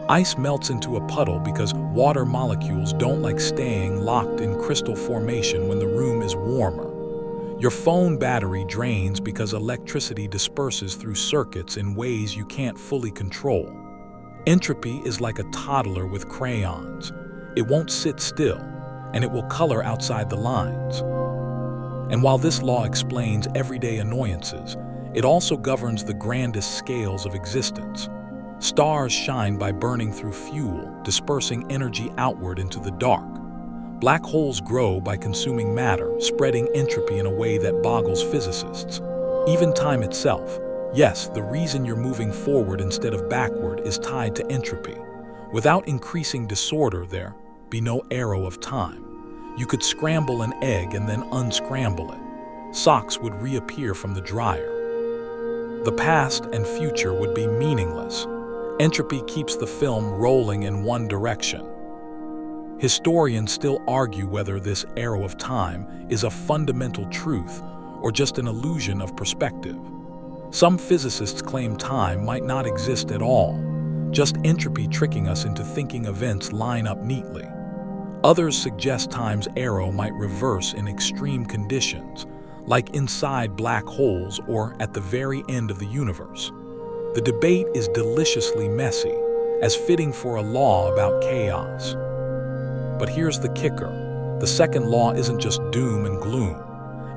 A: Ice melts into a puddle because water molecules don't like staying locked in crystal formation when the room is warmer. Your phone battery drains because electricity disperses through circuits in ways you can't fully control. Entropy is like a toddler with crayons. It won't sit still, and it will color outside the lines. And while this law explains everyday annoyances, it also governs the grandest scales of existence. Stars shine by burning through fuel, dispersing energy outward into the dark. Black holes grow by consuming matter, spreading entropy in a way that boggles physicists. Even time itself, Yes, the reason you're moving forward instead of backward is tied to entropy. Without increasing disorder, there be no arrow of time. You could scramble an egg and then unscramble it. Socks would reappear from the dryer. The past and future would be meaningless. Entropy keeps the film rolling in one direction. Historians still argue whether this arrow of time is a fundamental truth or just an illusion of perspective. Some physicists claim time might not exist at all, just entropy tricking us into thinking events line up neatly. Others suggest time's arrow might reverse in extreme conditions, like inside black holes or at the very end of the universe. The debate is deliciously messy, as fitting for a law about chaos. But here's the kicker. The second law isn't just doom and gloom.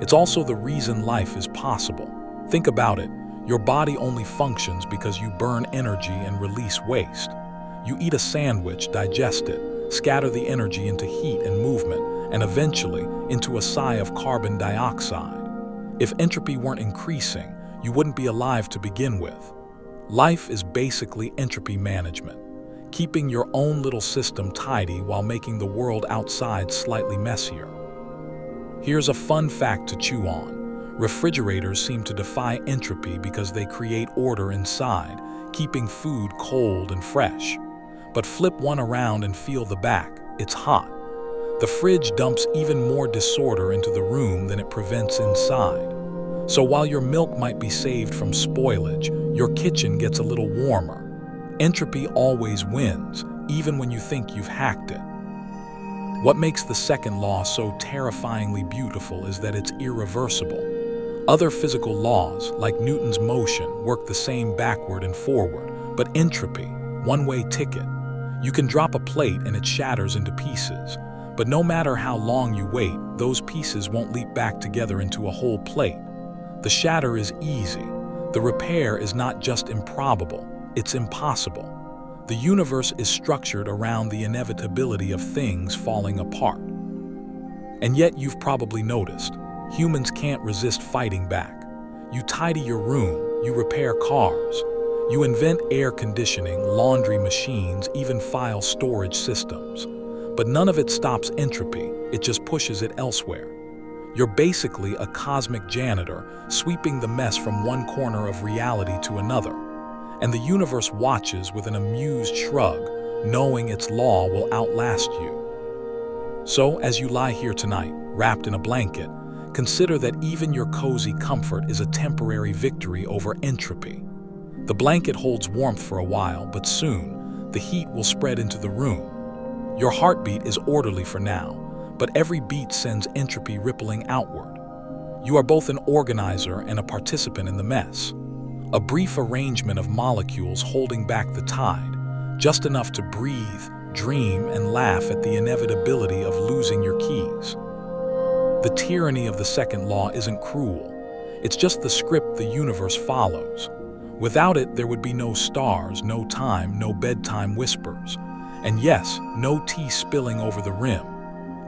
A: It's also the reason life is possible. Think about it. Your body only functions because you burn energy and release waste. You eat a sandwich, digest it, scatter the energy into heat and movement, and eventually into a sigh of carbon dioxide. If entropy weren't increasing, you wouldn't be alive to begin with. Life is basically entropy management, keeping your own little system tidy while making the world outside slightly messier. Here's a fun fact to chew on. Refrigerators seem to defy entropy because they create order inside, keeping food cold and fresh. But flip one around and feel the back. It's hot. The fridge dumps even more disorder into the room than it prevents inside. So while your milk might be saved from spoilage, your kitchen gets a little warmer. Entropy always wins, even when you think you've hacked it. What makes the second law so terrifyingly beautiful is that it's irreversible. Other physical laws, like Newton's motion, work the same backward and forward, but entropy, one-way ticket. You can drop a plate and it shatters into pieces, but no matter how long you wait, those pieces won't leap back together into a whole plate. The shatter is easy. The repair is not just improbable, it's impossible. The universe is structured around the inevitability of things falling apart. And yet you've probably noticed, humans can't resist fighting back. You tidy your room, you repair cars, you invent air conditioning, laundry machines, even file storage systems. But none of it stops entropy, it just pushes it elsewhere. You're basically a cosmic janitor, sweeping the mess from one corner of reality to another. And the universe watches with an amused shrug, knowing its law will outlast you. So, as you lie here tonight, wrapped in a blanket, consider that even your cozy comfort is a temporary victory over entropy. The blanket holds warmth for a while, but soon, the heat will spread into the room. Your heartbeat is orderly for now, but every beat sends entropy rippling outward. You are both an organizer and a participant in the mess. A brief arrangement of molecules holding back the tide, just enough to breathe, dream, and laugh at the inevitability of losing your keys. The tyranny of the second law isn't cruel. It's just the script the universe follows. Without it, there would be no stars, no time, no bedtime whispers. And yes, no tea spilling over the rim.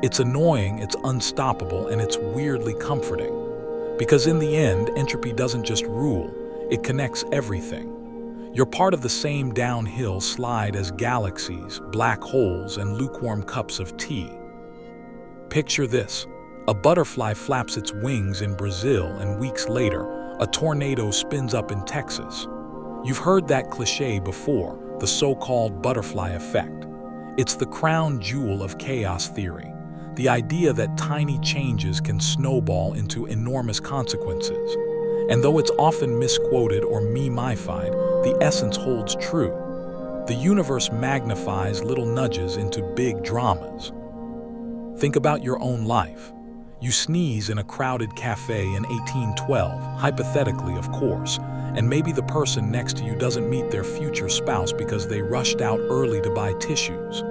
A: It's annoying, it's unstoppable, and it's weirdly comforting. Because in the end, entropy doesn't just rule, it connects everything. You're part of the same downhill slide as galaxies, black holes, and lukewarm cups of tea. Picture this. A butterfly flaps its wings in Brazil, and weeks later, a tornado spins up in Texas. You've heard that cliche before, the so-called butterfly effect. It's the crown jewel of chaos theory, the idea that tiny changes can snowball into enormous consequences. And though it's often misquoted or meme-ified, the essence holds true. The universe magnifies little nudges into big dramas. Think about your own life. You sneeze in a crowded cafe in 1812, hypothetically of course, and maybe the person next to you doesn't meet their future spouse because they rushed out early to buy tissues.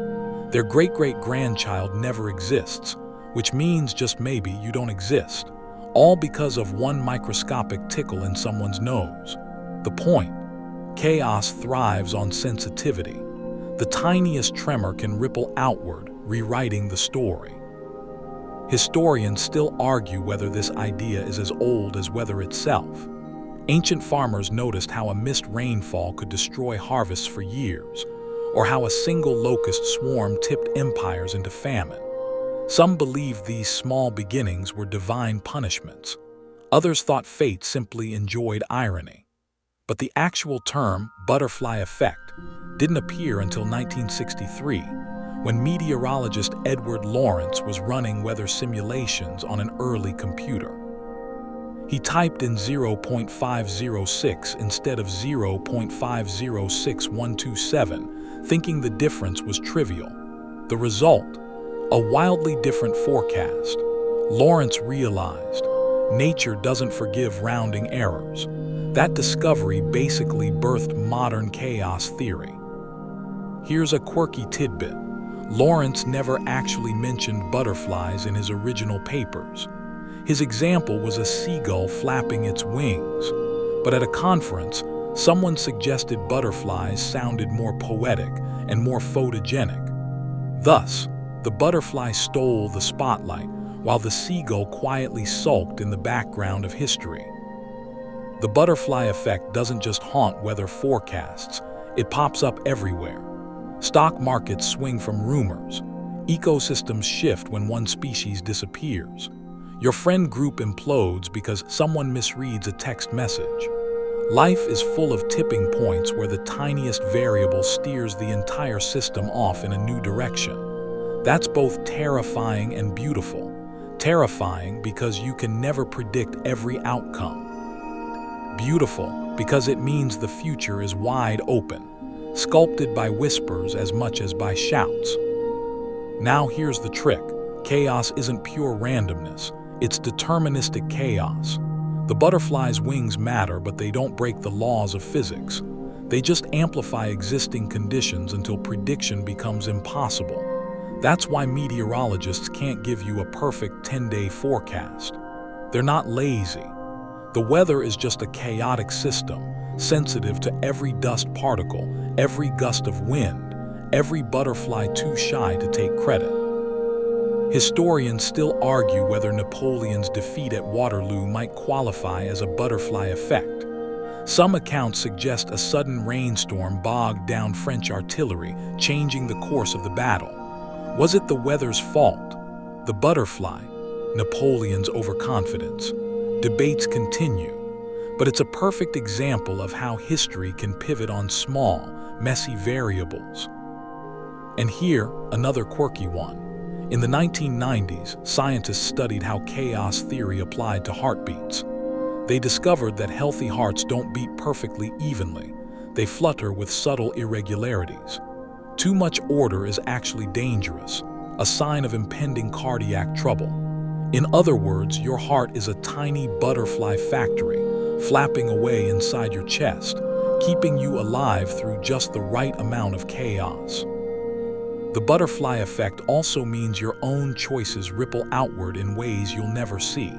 A: Their great-great-grandchild never exists, which means just maybe you don't exist, all because of one microscopic tickle in someone's nose. The point: chaos thrives on sensitivity. The tiniest tremor can ripple outward, rewriting the story. Historians still argue whether this idea is as old as weather itself. Ancient farmers noticed how a missed rainfall could destroy harvests for years, or how a single locust swarm tipped empires into famine. Some believed these small beginnings were divine punishments. Others thought fate simply enjoyed irony. But the actual term, butterfly effect, didn't appear until 1963, when meteorologist Edward Lorenz was running weather simulations on an early computer. He typed in 0.506 instead of 0.506127, thinking the difference was trivial. The result? A wildly different forecast. Lawrence realized, nature doesn't forgive rounding errors. That discovery basically birthed modern chaos theory. Here's a quirky tidbit. Lawrence never actually mentioned butterflies in his original papers. His example was a seagull flapping its wings, but at a conference, someone suggested butterflies sounded more poetic and more photogenic. Thus, the butterfly stole the spotlight, while the seagull quietly sulked in the background of history. The butterfly effect doesn't just haunt weather forecasts, it pops up everywhere. Stock markets swing from rumors. Ecosystems shift when one species disappears. Your friend group implodes because someone misreads a text message. Life is full of tipping points where the tiniest variable steers the entire system off in a new direction. That's both terrifying and beautiful. Terrifying because you can never predict every outcome. Beautiful because it means the future is wide open, sculpted by whispers as much as by shouts. Now here's the trick. Chaos isn't pure randomness, it's deterministic chaos. The butterfly's wings matter, but they don't break the laws of physics. They just amplify existing conditions until prediction becomes impossible. That's why meteorologists can't give you a perfect 10-day forecast. They're not lazy. The weather is just a chaotic system, sensitive to every dust particle, every gust of wind, every butterfly too shy to take credit. Historians still argue whether Napoleon's defeat at Waterloo might qualify as a butterfly effect. Some accounts suggest a sudden rainstorm bogged down French artillery, changing the course of the battle. Was it the weather's fault? The butterfly? Napoleon's overconfidence? Debates continue, but it's a perfect example of how history can pivot on small, messy variables. And here, another quirky one. In the 1990s, scientists studied how chaos theory applied to heartbeats. They discovered that healthy hearts don't beat perfectly evenly. They flutter with subtle irregularities. Too much order is actually dangerous, a sign of impending cardiac trouble. In other words, your heart is a tiny butterfly factory, flapping away inside your chest, keeping you alive through just the right amount of chaos. The butterfly effect also means your own choices ripple outward in ways you'll never see.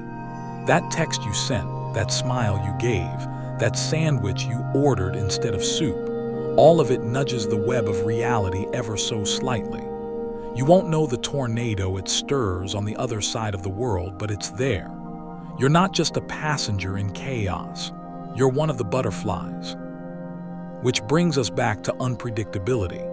A: That text you sent, that smile you gave, that sandwich you ordered instead of soup, all of it nudges the web of reality ever so slightly. You won't know the tornado it stirs on the other side of the world, but it's there. You're not just a passenger in chaos. You're one of the butterflies. Which brings us back to unpredictability.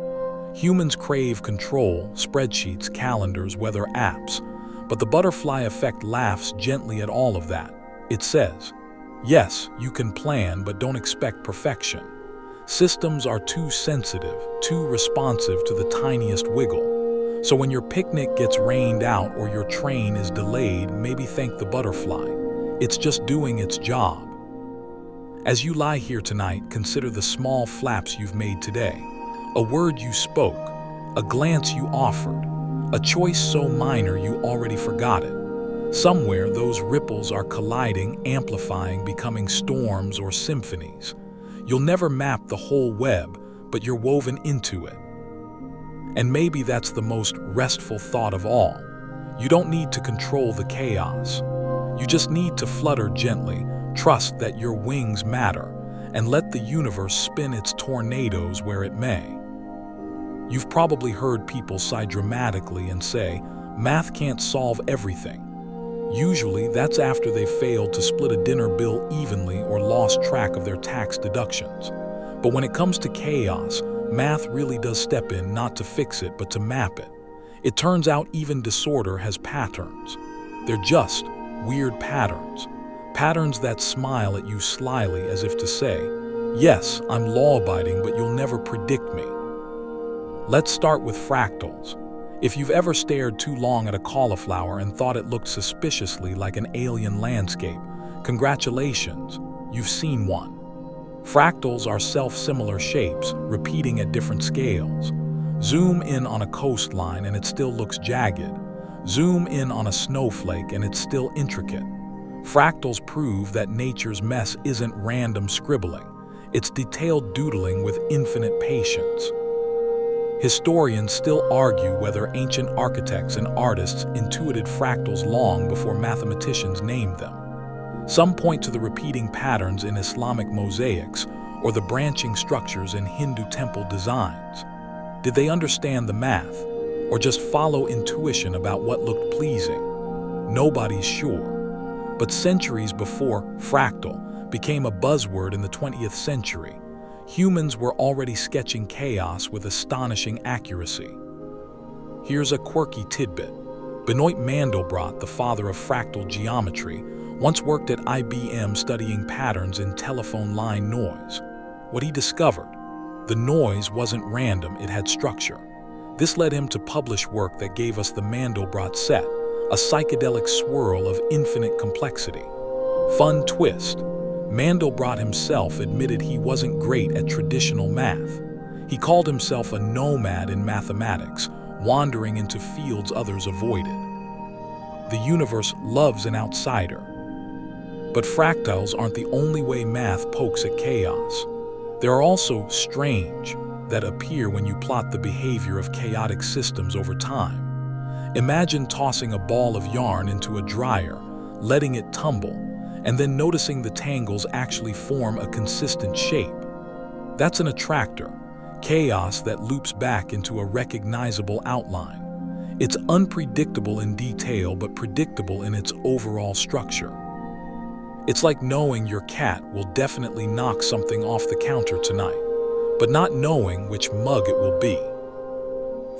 A: Humans crave control, spreadsheets, calendars, weather apps, but the butterfly effect laughs gently at all of that. It says, yes, you can plan, but don't expect perfection. Systems are too sensitive, too responsive to the tiniest wiggle. So when your picnic gets rained out or your train is delayed, maybe thank the butterfly. It's just doing its job. As you lie here tonight, consider the small flaps you've made today. A word you spoke, a glance you offered, a choice so minor you already forgot it. Somewhere those ripples are colliding, amplifying, becoming storms or symphonies. You'll never map the whole web, but you're woven into it. And maybe that's the most restful thought of all. You don't need to control the chaos. You just need to flutter gently, trust that your wings matter, and let the universe spin its tornadoes where it may. You've probably heard people sigh dramatically and say, math can't solve everything. Usually, that's after they failed to split a dinner bill evenly or lost track of their tax deductions. But when it comes to chaos, math really does step in not to fix it, but to map it. It turns out even disorder has patterns. They're just weird patterns. Patterns that smile at you slyly as if to say, yes, I'm law-abiding, but you'll never predict me. Let's start with fractals. If you've ever stared too long at a cauliflower and thought it looked suspiciously like an alien landscape, congratulations, you've seen one. Fractals are self-similar shapes, repeating at different scales. Zoom in on a coastline and it still looks jagged. Zoom in on a snowflake and it's still intricate. Fractals prove that nature's mess isn't random scribbling. It's detailed doodling with infinite patience. Historians still argue whether ancient architects and artists intuited fractals long before mathematicians named them. Some point to the repeating patterns in Islamic mosaics or the branching structures in Hindu temple designs. Did they understand the math, or just follow intuition about what looked pleasing? Nobody's sure. But centuries before fractal became a buzzword in the 20th century, humans were already sketching chaos with astonishing accuracy. Here's a quirky tidbit. Benoit Mandelbrot, the father of fractal geometry, once worked at IBM studying patterns in telephone line noise. What he discovered? The noise wasn't random, it had structure. This led him to publish work that gave us the Mandelbrot set, a psychedelic swirl of infinite complexity. Fun twist. Mandelbrot himself admitted he wasn't great at traditional math. He called himself a nomad in mathematics, wandering into fields others avoided. The universe loves an outsider. But fractals aren't the only way math pokes at chaos. There are also strange that appear when you plot the behavior of chaotic systems over time. Imagine tossing a ball of yarn into a dryer, letting it tumble, and then noticing the tangles actually form a consistent shape. That's an attractor, chaos that loops back into a recognizable outline. It's unpredictable in detail but predictable in its overall structure. It's like knowing your cat will definitely knock something off the counter tonight, but not knowing which mug it will be.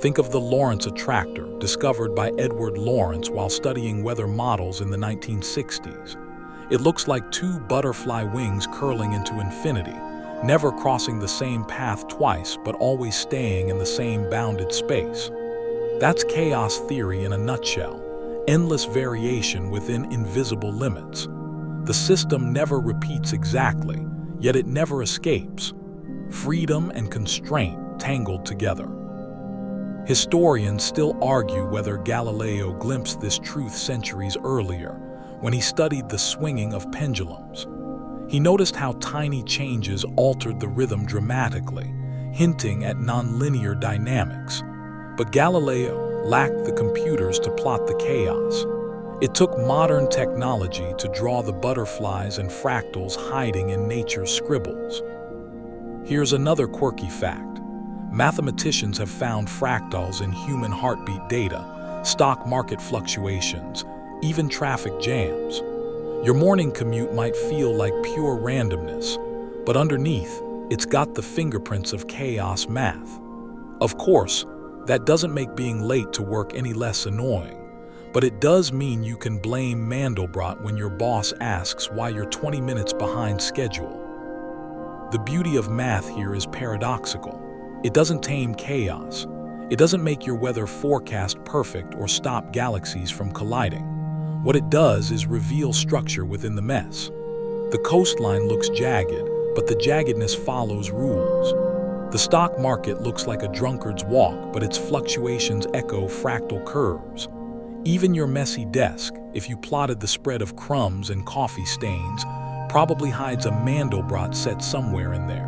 A: Think of the Lorentz attractor, discovered by Edward Lorenz while studying weather models in the 1960s. It looks like two butterfly wings curling into infinity, never crossing the same path twice but always staying in the same bounded space. That's chaos theory in a nutshell, endless variation within invisible limits. The system never repeats exactly, yet it never escapes. Freedom and constraint tangled together. Historians still argue whether Galileo glimpsed this truth centuries earlier, when he studied the swinging of pendulums. He noticed how tiny changes altered the rhythm dramatically, hinting at nonlinear dynamics. But Galileo lacked the computers to plot the chaos. It took modern technology to draw the butterflies and fractals hiding in nature's scribbles. Here's another quirky fact. Mathematicians have found fractals in human heartbeat data, stock market fluctuations, even traffic jams. Your morning commute might feel like pure randomness, but underneath, it's got the fingerprints of chaos math. Of course, that doesn't make being late to work any less annoying, but it does mean you can blame Mandelbrot when your boss asks why you're 20 minutes behind schedule. The beauty of math here is paradoxical. It doesn't tame chaos. It doesn't make your weather forecast perfect or stop galaxies from colliding. What it does is reveal structure within the mess. The coastline looks jagged, but the jaggedness follows rules. The stock market looks like a drunkard's walk, but its fluctuations echo fractal curves. Even your messy desk, if you plotted the spread of crumbs and coffee stains, probably hides a Mandelbrot set somewhere in there.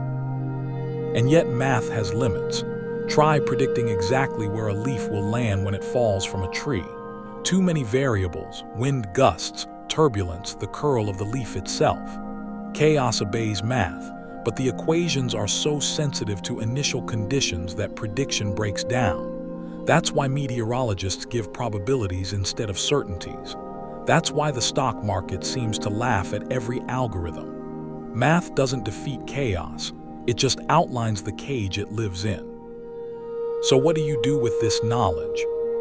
A: And yet math has limits. Try predicting exactly where a leaf will land when it falls from a tree. Too many variables, wind gusts, turbulence, the curl of the leaf itself. Chaos obeys math, but the equations are so sensitive to initial conditions that prediction breaks down. That's why meteorologists give probabilities instead of certainties. That's why the stock market seems to laugh at every algorithm. Math doesn't defeat chaos, it just outlines the cage it lives in. So what do you do with this knowledge?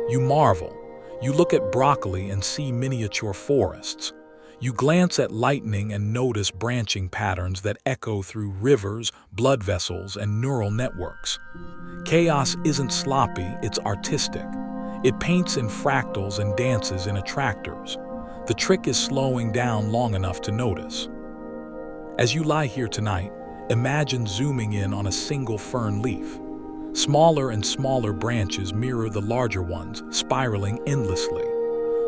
A: You marvel. You look at broccoli and see miniature forests. You glance at lightning and notice branching patterns that echo through rivers, blood vessels, and neural networks. Chaos isn't sloppy, it's artistic. It paints in fractals and dances in attractors. The trick is slowing down long enough to notice. As you lie here tonight, imagine zooming in on a single fern leaf. Smaller and smaller branches mirror the larger ones, spiraling endlessly.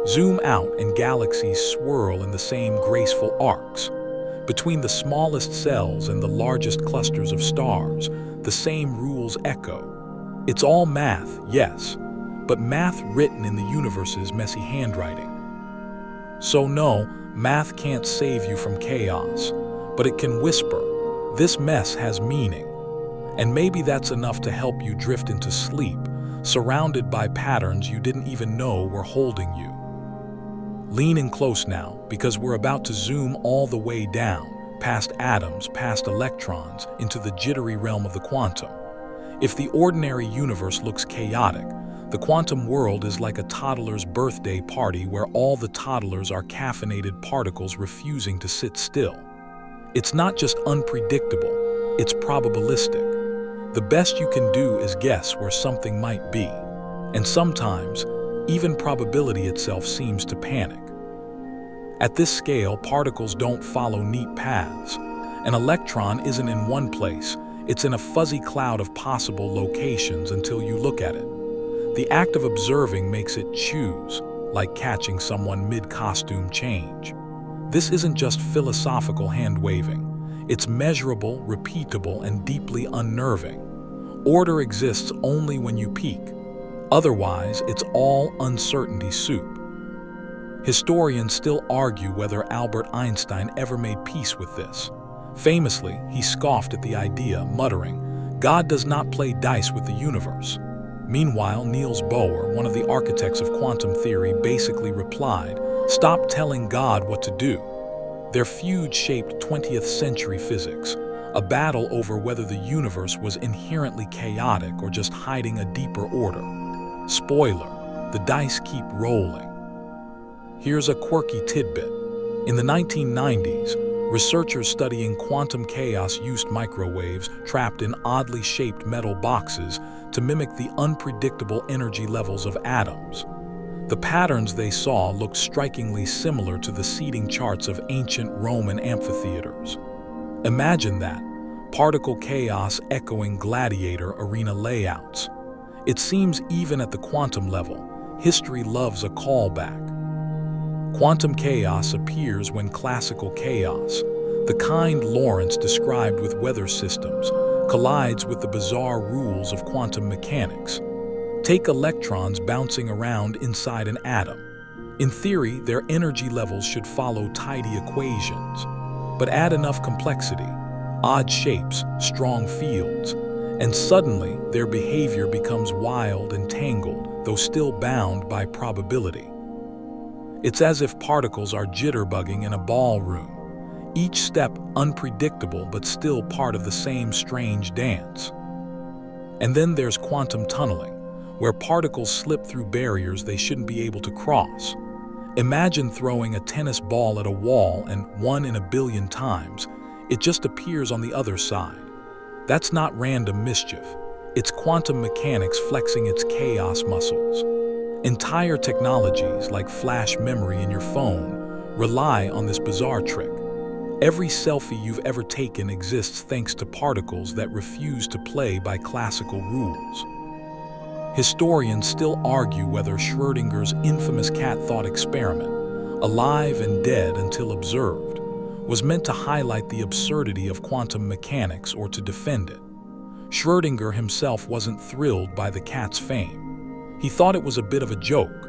A: Zoom out and galaxies swirl in the same graceful arcs. Between the smallest cells and the largest clusters of stars, the same rules echo. It's all math, yes, but math written in the universe's messy handwriting. So no, math can't save you from chaos, but it can whisper, this mess has meaning. And maybe that's enough to help you drift into sleep, surrounded by patterns you didn't even know were holding you. Lean in close now, because we're about to zoom all the way down, past atoms, past electrons, into the jittery realm of the quantum. If the ordinary universe looks chaotic, the quantum world is like a toddler's birthday party where all the toddlers are caffeinated particles refusing to sit still. It's not just unpredictable, it's probabilistic. The best you can do is guess where something might be. And sometimes, even probability itself seems to panic. At this scale, particles don't follow neat paths. An electron isn't in one place, it's in a fuzzy cloud of possible locations until you look at it. The act of observing makes it choose, like catching someone mid-costume change. This isn't just philosophical hand-waving. It's measurable, repeatable, and deeply unnerving. Order exists only when you peak. Otherwise, it's all uncertainty soup. Historians still argue whether Albert Einstein ever made peace with this. Famously, he scoffed at the idea, muttering, "God does not play dice with the universe." Meanwhile, Niels Bohr, one of the architects of quantum theory, basically replied, "Stop telling God what to do." Their feud shaped 20th century physics, a battle over whether the universe was inherently chaotic or just hiding a deeper order. Spoiler, the dice keep rolling. Here's a quirky tidbit. In the 1990s, researchers studying quantum chaos used microwaves trapped in oddly shaped metal boxes to mimic the unpredictable energy levels of atoms. The patterns they saw looked strikingly similar to the seating charts of ancient Roman amphitheaters. Imagine that, particle chaos echoing gladiator arena layouts. It seems even at the quantum level, history loves a callback. Quantum chaos appears when classical chaos, the kind Lorentz described with weather systems, collides with the bizarre rules of quantum mechanics. Take electrons bouncing around inside an atom. In theory, their energy levels should follow tidy equations. But add enough complexity, odd shapes, strong fields, and suddenly their behavior becomes wild and tangled, though still bound by probability. It's as if particles are jitterbugging in a ballroom, each step unpredictable but still part of the same strange dance. And then there's quantum tunneling, where particles slip through barriers they shouldn't be able to cross. Imagine throwing a tennis ball at a wall and 1 in a billion times, it just appears on the other side. That's not random mischief. It's quantum mechanics flexing its chaos muscles. Entire technologies, like flash memory in your phone, rely on this bizarre trick. Every selfie you've ever taken exists thanks to particles that refuse to play by classical rules. Historians still argue whether Schrödinger's infamous cat thought experiment, alive and dead until observed, was meant to highlight the absurdity of quantum mechanics or to defend it. Schrödinger himself wasn't thrilled by the cat's fame. He thought it was a bit of a joke,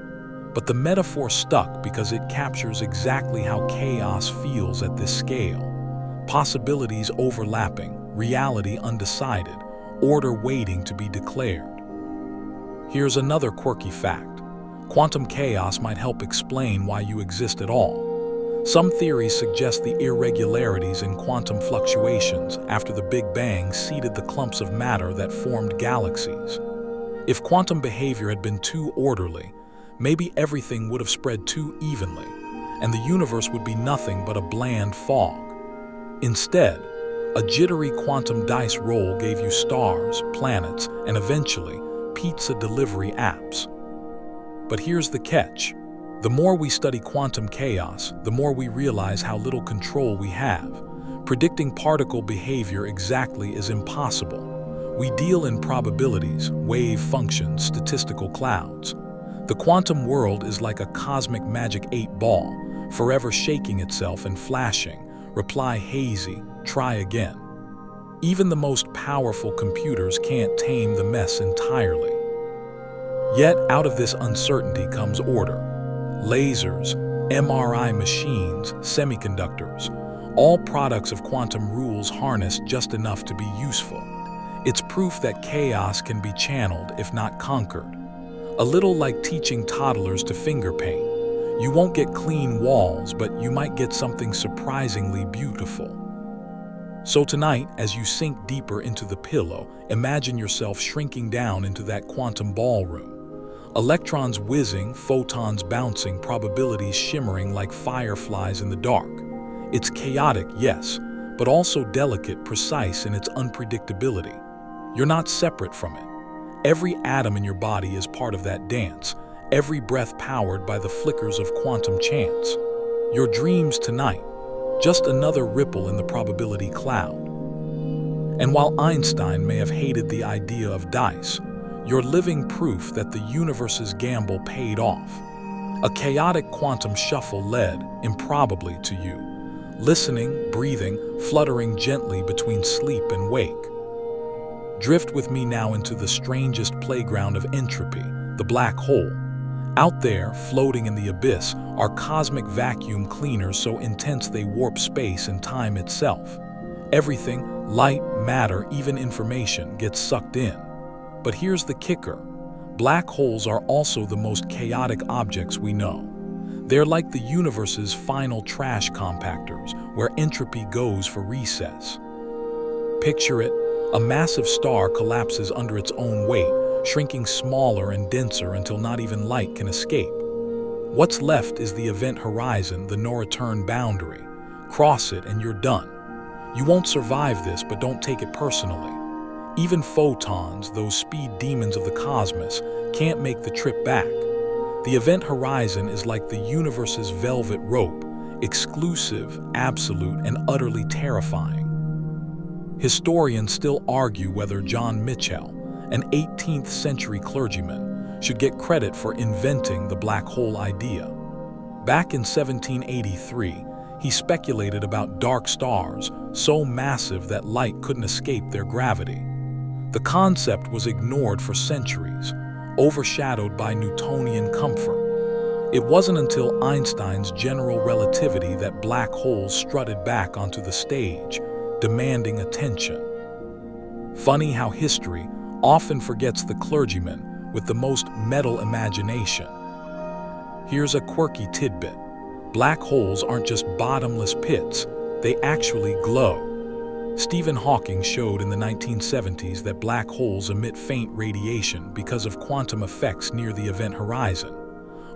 A: but the metaphor stuck because it captures exactly how chaos feels at this scale. Possibilities overlapping, reality undecided, order waiting to be declared. Here's another quirky fact. Quantum chaos might help explain why you exist at all. Some theories suggest the irregularities in quantum fluctuations after the Big Bang seeded the clumps of matter that formed galaxies. If quantum behavior had been too orderly, maybe everything would have spread too evenly, and the universe would be nothing but a bland fog. Instead, a jittery quantum dice roll gave you stars, planets, and eventually, pizza delivery apps. But here's the catch. The more we study quantum chaos, the more we realize how little control we have. Predicting particle behavior exactly is impossible. We deal in probabilities, wave functions, statistical clouds. The quantum world is like a cosmic magic 8-ball, forever shaking itself and flashing. Reply hazy, try again. Even the most powerful computers can't tame the mess entirely. Yet out of this uncertainty comes order. Lasers, MRI machines, semiconductors, all products of quantum rules harnessed just enough to be useful. It's proof that chaos can be channeled if not conquered. A little like teaching toddlers to finger paint. You won't get clean walls, but you might get something surprisingly beautiful. So tonight, as you sink deeper into the pillow, imagine yourself shrinking down into that quantum ballroom. Electrons whizzing, photons bouncing, probabilities shimmering like fireflies in the dark. It's chaotic, yes, but also delicate, precise in its unpredictability. You're not separate from it. Every atom in your body is part of that dance, every breath powered by the flickers of quantum chance. Your dreams tonight, just another ripple in the probability cloud. And while Einstein may have hated the idea of dice, you're living proof that the universe's gamble paid off. A chaotic quantum shuffle led, improbably, to you. Listening, breathing, fluttering gently between sleep and wake. Drift with me now into the strangest playground of entropy, the black hole. Out there, floating in the abyss, are cosmic vacuum cleaners so intense they warp space and time itself. Everything, light, matter, even information, gets sucked in. But here's the kicker. Black holes are also the most chaotic objects we know. They're like the universe's final trash compactors, where entropy goes for recess. Picture it. A massive star collapses under its own weight, shrinking smaller and denser until not even light can escape. What's left is the event horizon, the no-return boundary. Cross it and you're done. You won't survive this, but don't take it personally. Even photons, those speed demons of the cosmos, can't make the trip back. The event horizon is like the universe's velvet rope, exclusive, absolute, and utterly terrifying. Historians still argue whether John Mitchell, an 18th century clergyman, should get credit for inventing the black hole idea. Back in 1783, he speculated about dark stars so massive that light couldn't escape their gravity. The concept was ignored for centuries, overshadowed by Newtonian comfort. It wasn't until Einstein's general relativity that black holes strutted back onto the stage, demanding attention. Funny how history often forgets the clergyman with the most metal imagination. Here's a quirky tidbit. Black holes aren't just bottomless pits, they actually glow. Stephen Hawking showed in the 1970s that black holes emit faint radiation because of quantum effects near the event horizon.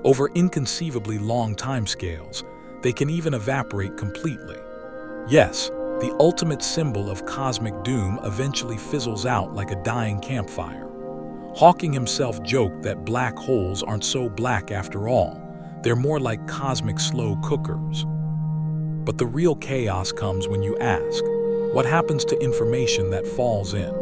A: Over inconceivably long timescales, they can even evaporate completely. Yes, the ultimate symbol of cosmic doom eventually fizzles out like a dying campfire. Hawking himself joked that black holes aren't so black after all. They're more like cosmic slow cookers. But the real chaos comes when you ask, what happens to information that falls in?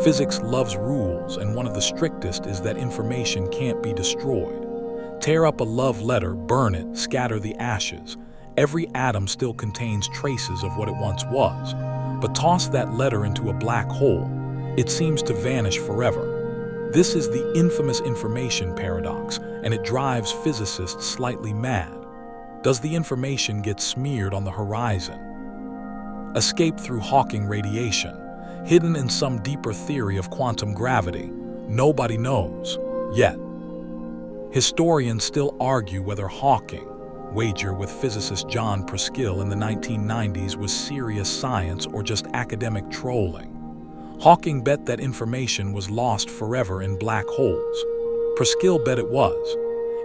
A: Physics loves rules, and one of the strictest is that information can't be destroyed. Tear up a love letter, burn it, scatter the ashes. Every atom still contains traces of what it once was. But toss that letter into a black hole, it seems to vanish forever. This is the infamous information paradox, and it drives physicists slightly mad. Does the information get smeared on the horizon? Escape through Hawking radiation, hidden in some deeper theory of quantum gravity? Nobody knows, yet. Historians still argue whether Hawking, wager with physicist John Preskill in the 1990s, was serious science or just academic trolling. Hawking bet that information was lost forever in black holes. Preskill bet it was.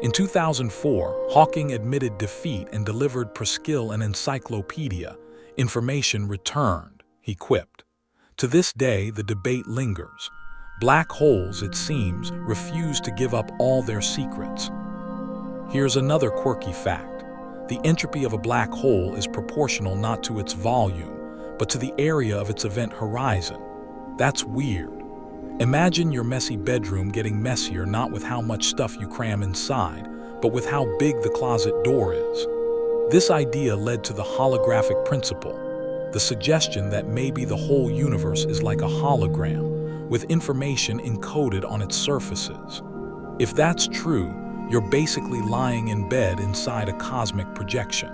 A: In 2004, Hawking admitted defeat and delivered Preskill an encyclopedia. Information returned, he quipped. To this day, the debate lingers. Black holes, it seems, refuse to give up all their secrets. Here's another quirky fact. The entropy of a black hole is proportional not to its volume, but to the area of its event horizon. That's weird. Imagine your messy bedroom getting messier not with how much stuff you cram inside, but with how big the closet door is. This idea led to the holographic principle, the suggestion that maybe the whole universe is like a hologram, with information encoded on its surfaces. If that's true, you're basically lying in bed inside a cosmic projection.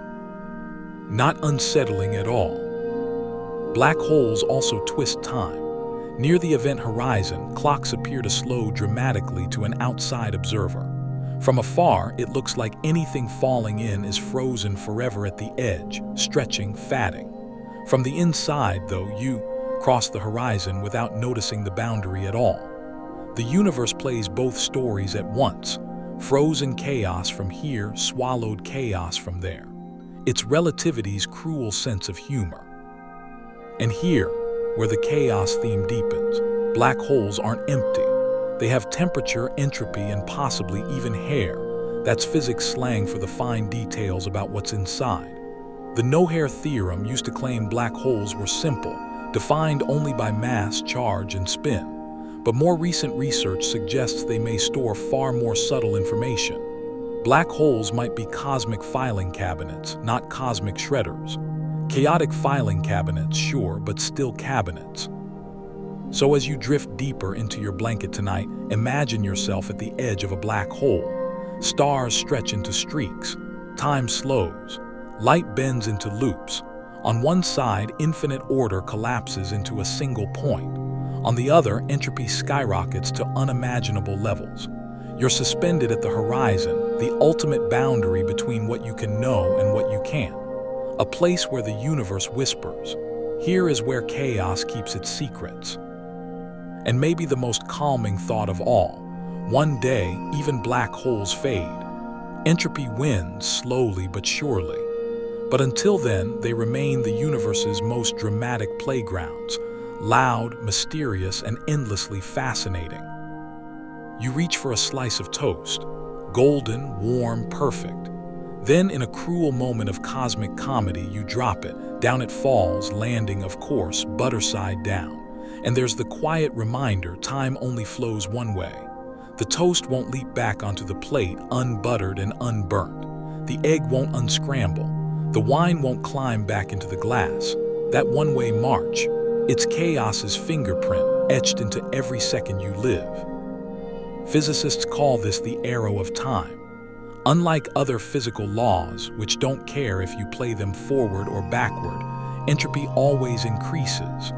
A: Not unsettling at all. Black holes also twist time. Near the event horizon, clocks appear to slow dramatically to an outside observer. From afar, it looks like anything falling in is frozen forever at the edge, stretching, fatting. From the inside, though, you cross the horizon without noticing the boundary at all. The universe plays both stories at once, frozen chaos from here, swallowed chaos from there. It's relativity's cruel sense of humor. And here, where the chaos theme deepens, black holes aren't empty. They have temperature, entropy, and possibly even hair. That's physics slang for the fine details about what's inside. The no-hair theorem used to claim black holes were simple, defined only by mass, charge, and spin. But more recent research suggests they may store far more subtle information. Black holes might be cosmic filing cabinets, not cosmic shredders. Chaotic filing cabinets, sure, but still cabinets. So as you drift deeper into your blanket tonight, imagine yourself at the edge of a black hole. Stars stretch into streaks. Time slows. Light bends into loops. On one side, infinite order collapses into a single point. On the other, entropy skyrockets to unimaginable levels. You're suspended at the horizon, the ultimate boundary between what you can know and what you can't. A place where the universe whispers. Here is where chaos keeps its secrets. And maybe the most calming thought of all, one day, even black holes fade. Entropy wins, slowly but surely. But until then, they remain the universe's most dramatic playgrounds, loud, mysterious, and endlessly fascinating. You reach for a slice of toast, golden, warm, perfect. Then, in a cruel moment of cosmic comedy, you drop it. Down it falls, landing, of course, butter side down. And there's the quiet reminder time only flows one way. The toast won't leap back onto the plate, unbuttered and unburnt. The egg won't unscramble. The wine won't climb back into the glass. That one-way march, it's chaos's fingerprint etched into every second you live. Physicists call this the arrow of time. Unlike other physical laws, which don't care if you play them forward or backward, entropy always increases.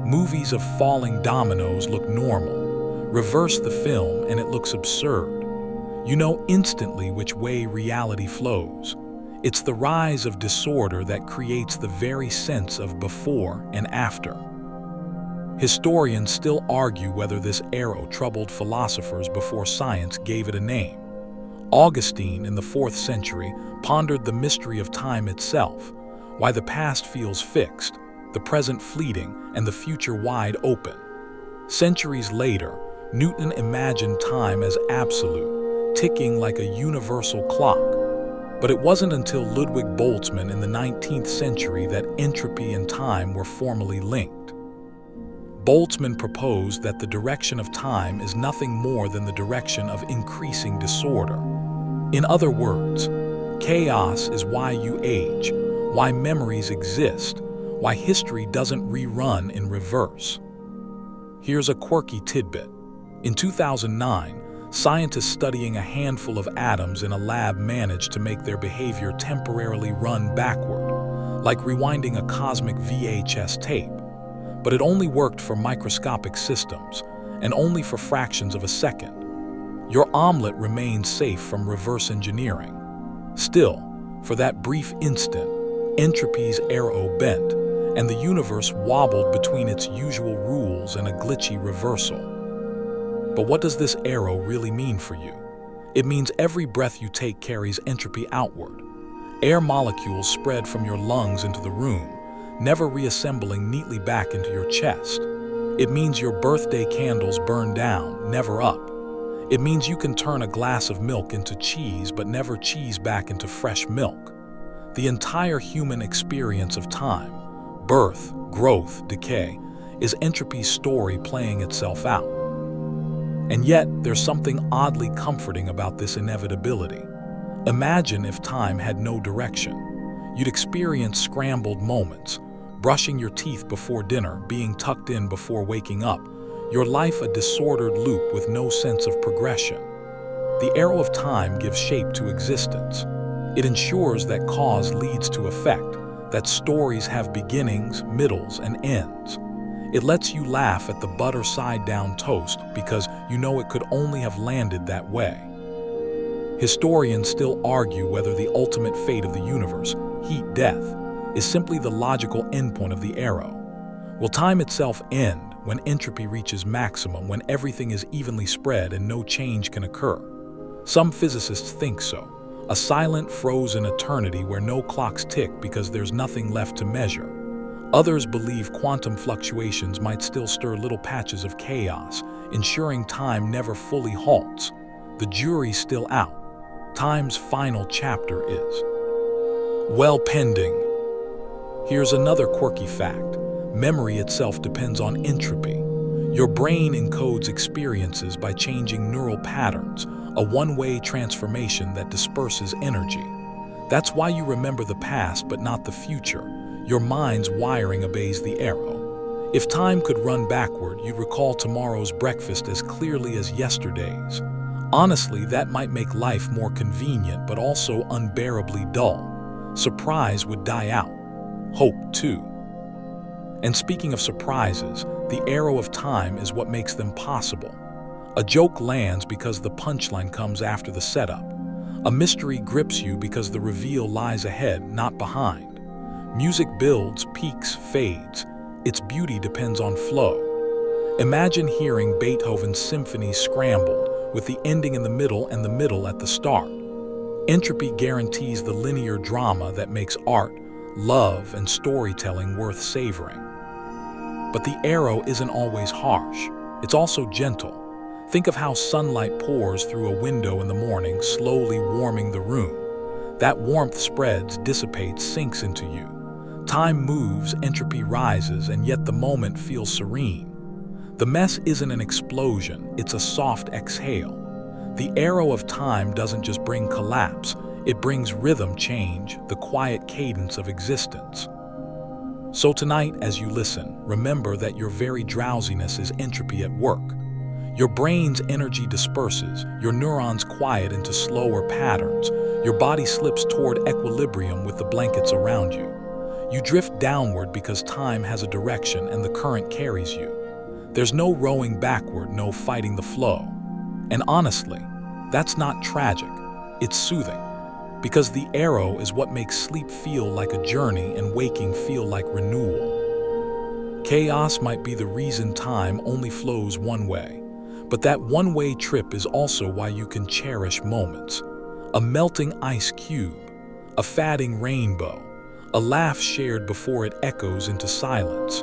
A: Movies of falling dominoes look normal. Reverse the film and it looks absurd. You know instantly which way reality flows. It's the rise of disorder that creates the very sense of before and after. Historians still argue whether this arrow troubled philosophers before science gave it a name. Augustine, in the 4th century, pondered the mystery of time itself, why the past feels fixed, the present fleeting, and the future wide open. Centuries later, Newton imagined time as absolute, ticking like a universal clock. But it wasn't until Ludwig Boltzmann in the 19th century that entropy and time were formally linked. Boltzmann proposed that the direction of time is nothing more than the direction of increasing disorder. In other words, chaos is why you age, why memories exist, why history doesn't rerun in reverse. Here's a quirky tidbit. In 2009, scientists studying a handful of atoms in a lab managed to make their behavior temporarily run backward, like rewinding a cosmic VHS tape. But it only worked for microscopic systems, and only for fractions of a second. Your omelet remained safe from reverse engineering. Still, for that brief instant, entropy's arrow bent, and the universe wobbled between its usual rules and a glitchy reversal. But what does this arrow really mean for you? It means every breath you take carries entropy outward. Air molecules spread from your lungs into the room, never reassembling neatly back into your chest. It means your birthday candles burn down, never up. It means you can turn a glass of milk into cheese, but never cheese back into fresh milk. The entire human experience of time, birth, growth, decay, is entropy's story playing itself out. And yet, there's something oddly comforting about this inevitability. Imagine if time had no direction. You'd experience scrambled moments, brushing your teeth before dinner, being tucked in before waking up, your life a disordered loop with no sense of progression. The arrow of time gives shape to existence. It ensures that cause leads to effect, that stories have beginnings, middles, and ends. It lets you laugh at the butter side-down toast because you know it could only have landed that way. Historians still argue whether the ultimate fate of the universe, heat death, is simply the logical endpoint of the arrow. Will time itself end when entropy reaches maximum, when everything is evenly spread and no change can occur? Some physicists think so. A silent, frozen eternity where no clocks tick because there's nothing left to measure. Others believe quantum fluctuations might still stir little patches of chaos, ensuring time never fully halts. The jury's still out. Time's final chapter is well pending. Here's another quirky fact. Memory itself depends on entropy. Your brain encodes experiences by changing neural patterns, a one-way transformation that disperses energy. That's why you remember the past but not the future. Your mind's wiring obeys the arrow. If time could run backward, you'd recall tomorrow's breakfast as clearly as yesterday's. Honestly, that might make life more convenient but also unbearably dull. Surprise would die out. Hope, too. And speaking of surprises, the arrow of time is what makes them possible. A joke lands because the punchline comes after the setup. A mystery grips you because the reveal lies ahead, not behind. Music builds, peaks, fades. Its beauty depends on flow. Imagine hearing Beethoven's symphony scrambled, with the ending in the middle and the middle at the start. Entropy guarantees the linear drama that makes art, love, and storytelling worth savoring. But the arrow isn't always harsh. It's also gentle. Think of how sunlight pours through a window in the morning, slowly warming the room. That warmth spreads, dissipates, sinks into you. Time moves, entropy rises, and yet the moment feels serene. The mess isn't an explosion, it's a soft exhale. The arrow of time doesn't just bring collapse, it brings rhythm change, the quiet cadence of existence. So tonight, as you listen, remember that your very drowsiness is entropy at work. Your brain's energy disperses, your neurons quiet into slower patterns, your body slips toward equilibrium with the blankets around you. You drift downward because time has a direction and the current carries you. There's no rowing backward, no fighting the flow. And honestly, that's not tragic, it's soothing. Because the arrow is what makes sleep feel like a journey and waking feel like renewal. Chaos might be the reason time only flows one way, but that one-way trip is also why you can cherish moments. A melting ice cube, a fading rainbow, a laugh shared before it echoes into silence.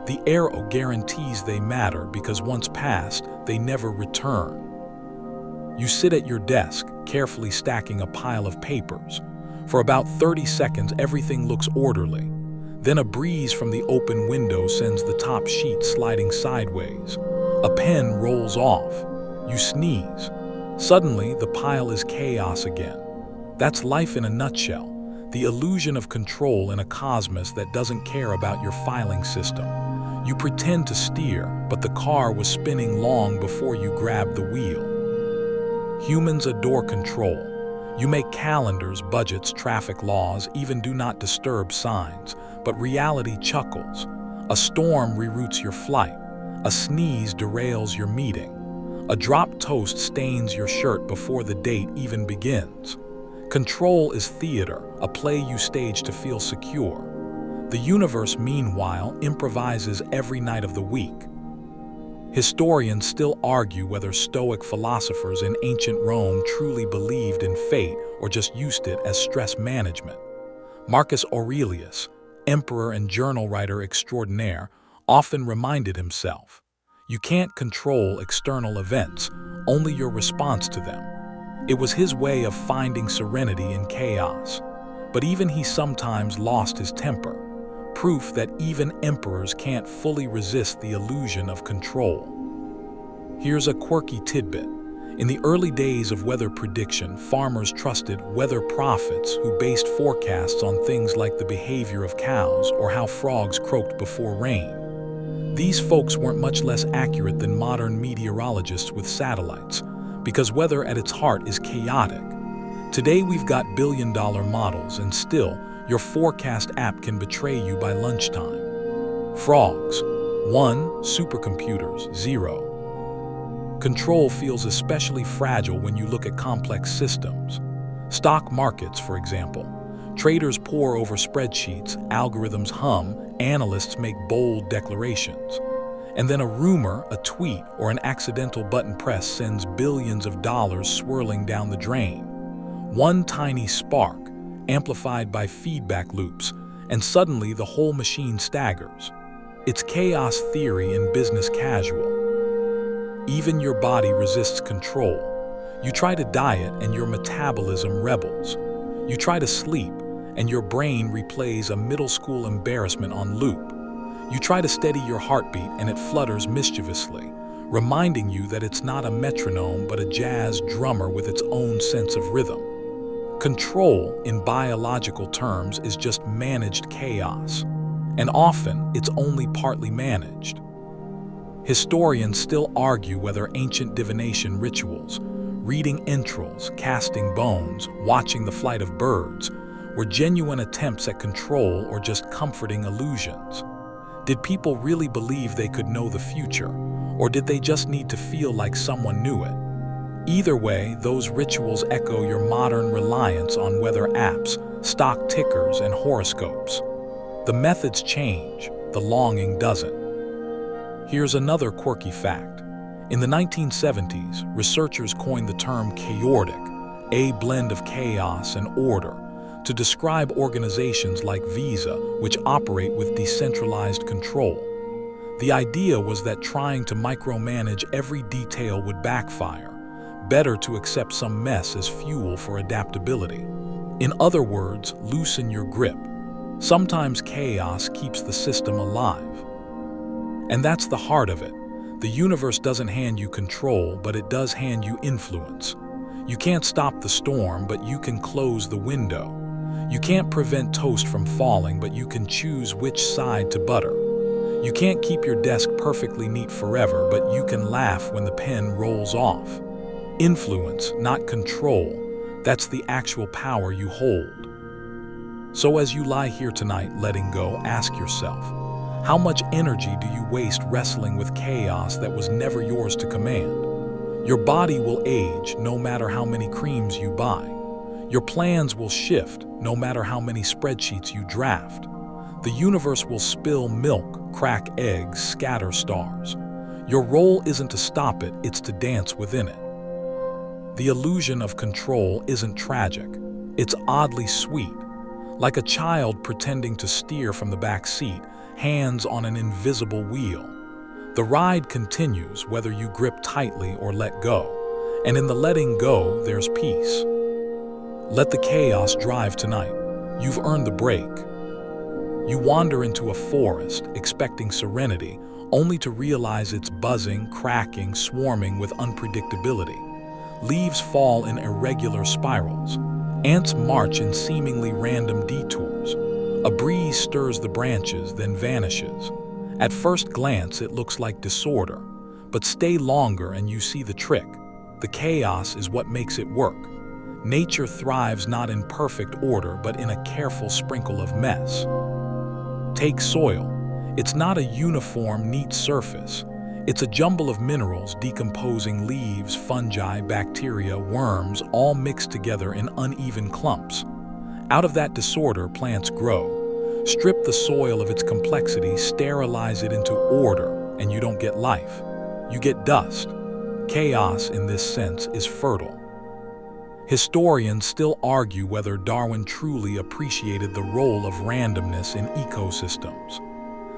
A: The arrow guarantees they matter because once passed, they never return. You sit at your desk, carefully stacking a pile of papers. For about 30 seconds, everything looks orderly. Then a breeze from the open window sends the top sheet sliding sideways. A pen rolls off. You sneeze. Suddenly, the pile is chaos again. That's life in a nutshell. The illusion of control in a cosmos that doesn't care about your filing system. You pretend to steer, but the car was spinning long before you grabbed the wheel. Humans adore control. You make calendars, budgets, traffic laws, even do not disturb signs, but reality chuckles. A storm reroutes your flight. A sneeze derails your meeting. A dropped toast stains your shirt before the date even begins. Control is theater, a play you stage to feel secure. The universe, meanwhile, improvises every night of the week. Historians still argue whether Stoic philosophers in ancient Rome truly believed in fate or just used it as stress management. Marcus Aurelius, emperor and journal writer extraordinaire, often reminded himself, "You can't control external events, only your response to them." It was his way of finding serenity in chaos. But even he sometimes lost his temper, proof that even emperors can't fully resist the illusion of control. Here's a quirky tidbit. In the early days of weather prediction, farmers trusted weather prophets who based forecasts on things like the behavior of cows or how frogs croaked before rain. These folks weren't much less accurate than modern meteorologists with satellites, because weather at its heart is chaotic. Today we've got billion-dollar models, and still, your forecast app can betray you by lunchtime. Frogs, 1. Supercomputers, 0. Control feels especially fragile when you look at complex systems. Stock markets, for example. Traders pore over spreadsheets, algorithms hum, analysts make bold declarations. And then a rumor, a tweet, or an accidental button press sends billions of dollars swirling down the drain. One tiny spark, amplified by feedback loops, and suddenly the whole machine staggers. It's chaos theory in business casual. Even your body resists control. You try to diet and your metabolism rebels. You try to sleep and your brain replays a middle school embarrassment on loop. You try to steady your heartbeat and it flutters mischievously, reminding you that it's not a metronome but a jazz drummer with its own sense of rhythm. Control, in biological terms, is just managed chaos, and often it's only partly managed. Historians still argue whether ancient divination rituals, reading entrails, casting bones, watching the flight of birds, were genuine attempts at control or just comforting illusions. Did people really believe they could know the future, or did they just need to feel like someone knew it? Either way, those rituals echo your modern reliance on weather apps, stock tickers, and horoscopes. The methods change, the longing doesn't. Here's another quirky fact. In the 1970s, researchers coined the term chaotic, a blend of chaos and order, to describe organizations like Visa, which operate with decentralized control. The idea was that trying to micromanage every detail would backfire. Better to accept some mess as fuel for adaptability. In other words, loosen your grip. Sometimes chaos keeps the system alive. And that's the heart of it. The universe doesn't hand you control, but it does hand you influence. You can't stop the storm, but you can close the window. You can't prevent toast from falling, but you can choose which side to butter. You can't keep your desk perfectly neat forever, but you can laugh when the pen rolls off. Influence, not control, that's the actual power you hold. So as you lie here tonight letting go, ask yourself, how much energy do you waste wrestling with chaos that was never yours to command? Your body will age no matter how many creams you buy. Your plans will shift no matter how many spreadsheets you draft. The universe will spill milk, crack eggs, scatter stars. Your role isn't to stop it, it's to dance within it. The illusion of control isn't tragic. It's oddly sweet. Like a child pretending to steer from the back seat, hands on an invisible wheel. The ride continues whether you grip tightly or let go. And in the letting go, there's peace. Let the chaos drive tonight. You've earned the break. You wander into a forest, expecting serenity, only to realize it's buzzing, cracking, swarming with unpredictability. Leaves fall in irregular spirals. Ants march in seemingly random detours. A breeze stirs the branches, then vanishes. At first glance, it looks like disorder, but stay longer and you see the trick. The chaos is what makes it work. Nature thrives not in perfect order, but in a careful sprinkle of mess. Take soil. It's not a uniform, neat surface. It's a jumble of minerals, decomposing leaves, fungi, bacteria, worms, all mixed together in uneven clumps. Out of that disorder, plants grow. Strip the soil of its complexity, sterilize it into order, and you don't get life. You get dust. Chaos, in this sense, is fertile. Historians still argue whether Darwin truly appreciated the role of randomness in ecosystems.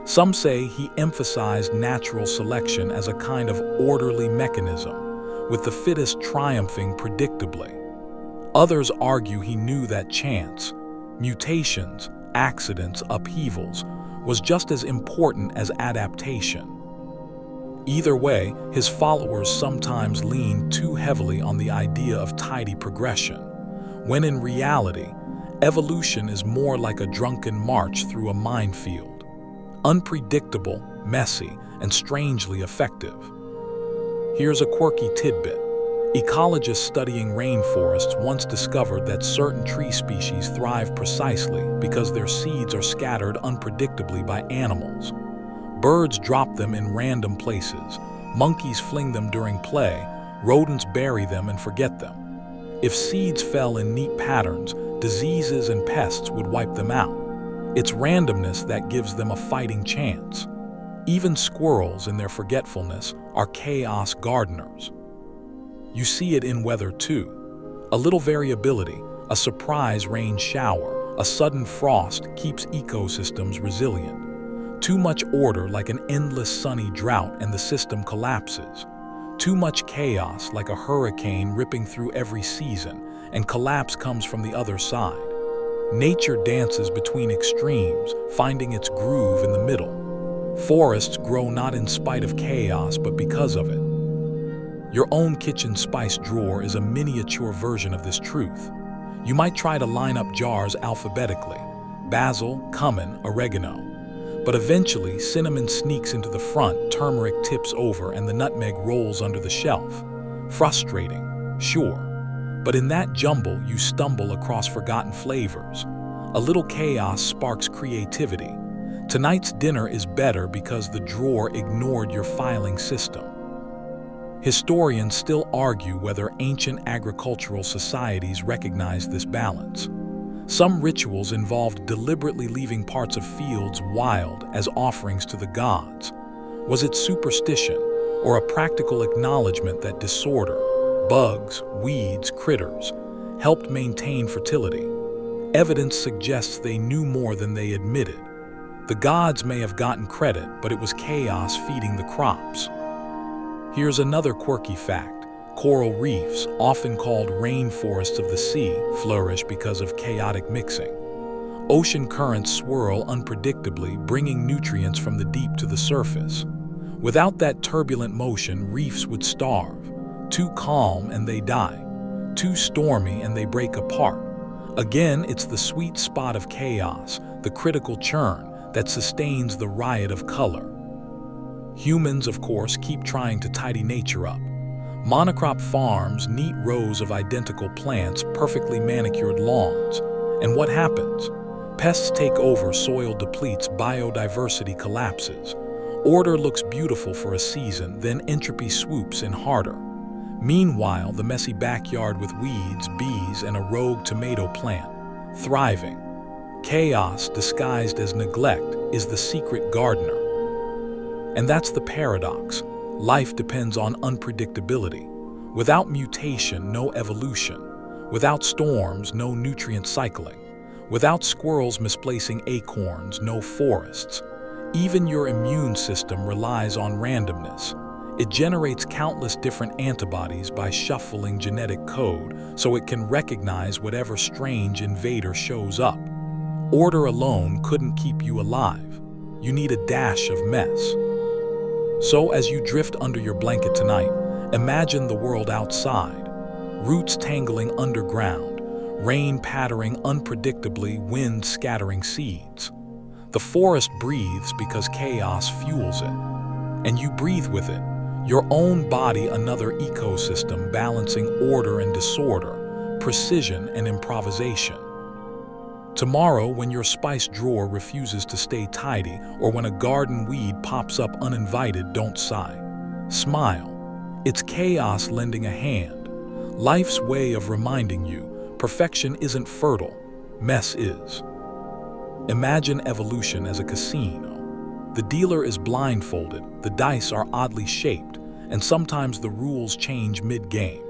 A: Some say he emphasized natural selection as a kind of orderly mechanism, with the fittest triumphing predictably. Others argue he knew that chance, mutations, accidents, upheavals, was just as important as adaptation. Either way, his followers sometimes lean too heavily on the idea of tidy progression, when in reality, evolution is more like a drunken march through a minefield, unpredictable, messy, and strangely effective. Here's a quirky tidbit. Ecologists studying rainforests once discovered that certain tree species thrive precisely because their seeds are scattered unpredictably by animals. Birds drop them in random places, monkeys fling them during play, rodents bury them and forget them. If seeds fell in neat patterns, diseases and pests would wipe them out. It's randomness that gives them a fighting chance. Even squirrels, in their forgetfulness, are chaos gardeners. You see it in weather too. A little variability, a surprise rain shower, a sudden frost keeps ecosystems resilient. Too much order, like an endless sunny drought, and the system collapses. Too much chaos, like a hurricane ripping through every season, and collapse comes from the other side. Nature dances between extremes, finding its groove in the middle. Forests grow not in spite of chaos, but because of it. Your own kitchen spice drawer is a miniature version of this truth. You might try to line up jars alphabetically: basil, cumin, oregano. But eventually, cinnamon sneaks into the front, turmeric tips over, and the nutmeg rolls under the shelf. Frustrating, sure. But in that jumble, you stumble across forgotten flavors. A little chaos sparks creativity. Tonight's dinner is better because the drawer ignored your filing system. Historians still argue whether ancient agricultural societies recognized this balance. Some rituals involved deliberately leaving parts of fields wild as offerings to the gods. Was it superstition or a practical acknowledgement that disorder, bugs, weeds, critters, helped maintain fertility? Evidence suggests they knew more than they admitted. The gods may have gotten credit, but it was chaos feeding the crops. Here's another quirky fact. Coral reefs, often called rainforests of the sea, flourish because of chaotic mixing. Ocean currents swirl unpredictably, bringing nutrients from the deep to the surface. Without that turbulent motion, reefs would starve. Too calm and they die. Too stormy and they break apart. Again, it's the sweet spot of chaos, the critical churn, that sustains the riot of color. Humans, of course, keep trying to tidy nature up. Monocrop farms, neat rows of identical plants, perfectly manicured lawns. And what happens? Pests take over, soil depletes, biodiversity collapses. Order looks beautiful for a season, then entropy swoops in harder. Meanwhile, the messy backyard with weeds, bees, and a rogue tomato plant, thriving. Chaos, disguised as neglect, is the secret gardener. And that's the paradox. Life depends on unpredictability. Without mutation, no evolution. Without storms, no nutrient cycling. Without squirrels misplacing acorns, no forests. Even your immune system relies on randomness. It generates countless different antibodies by shuffling genetic code so it can recognize whatever strange invader shows up. Order alone couldn't keep you alive. You need a dash of mess. So as you drift under your blanket tonight, imagine the world outside. Roots tangling underground, rain pattering unpredictably, wind scattering seeds. The forest breathes because chaos fuels it. And you breathe with it. Your own body, another ecosystem balancing order and disorder, precision and improvisation. Tomorrow, when your spice drawer refuses to stay tidy, or when a garden weed pops up uninvited, don't sigh. Smile. It's chaos lending a hand. Life's way of reminding you perfection isn't fertile, mess is. Imagine evolution as a casino. The dealer is blindfolded, the dice are oddly shaped, and sometimes the rules change mid-game.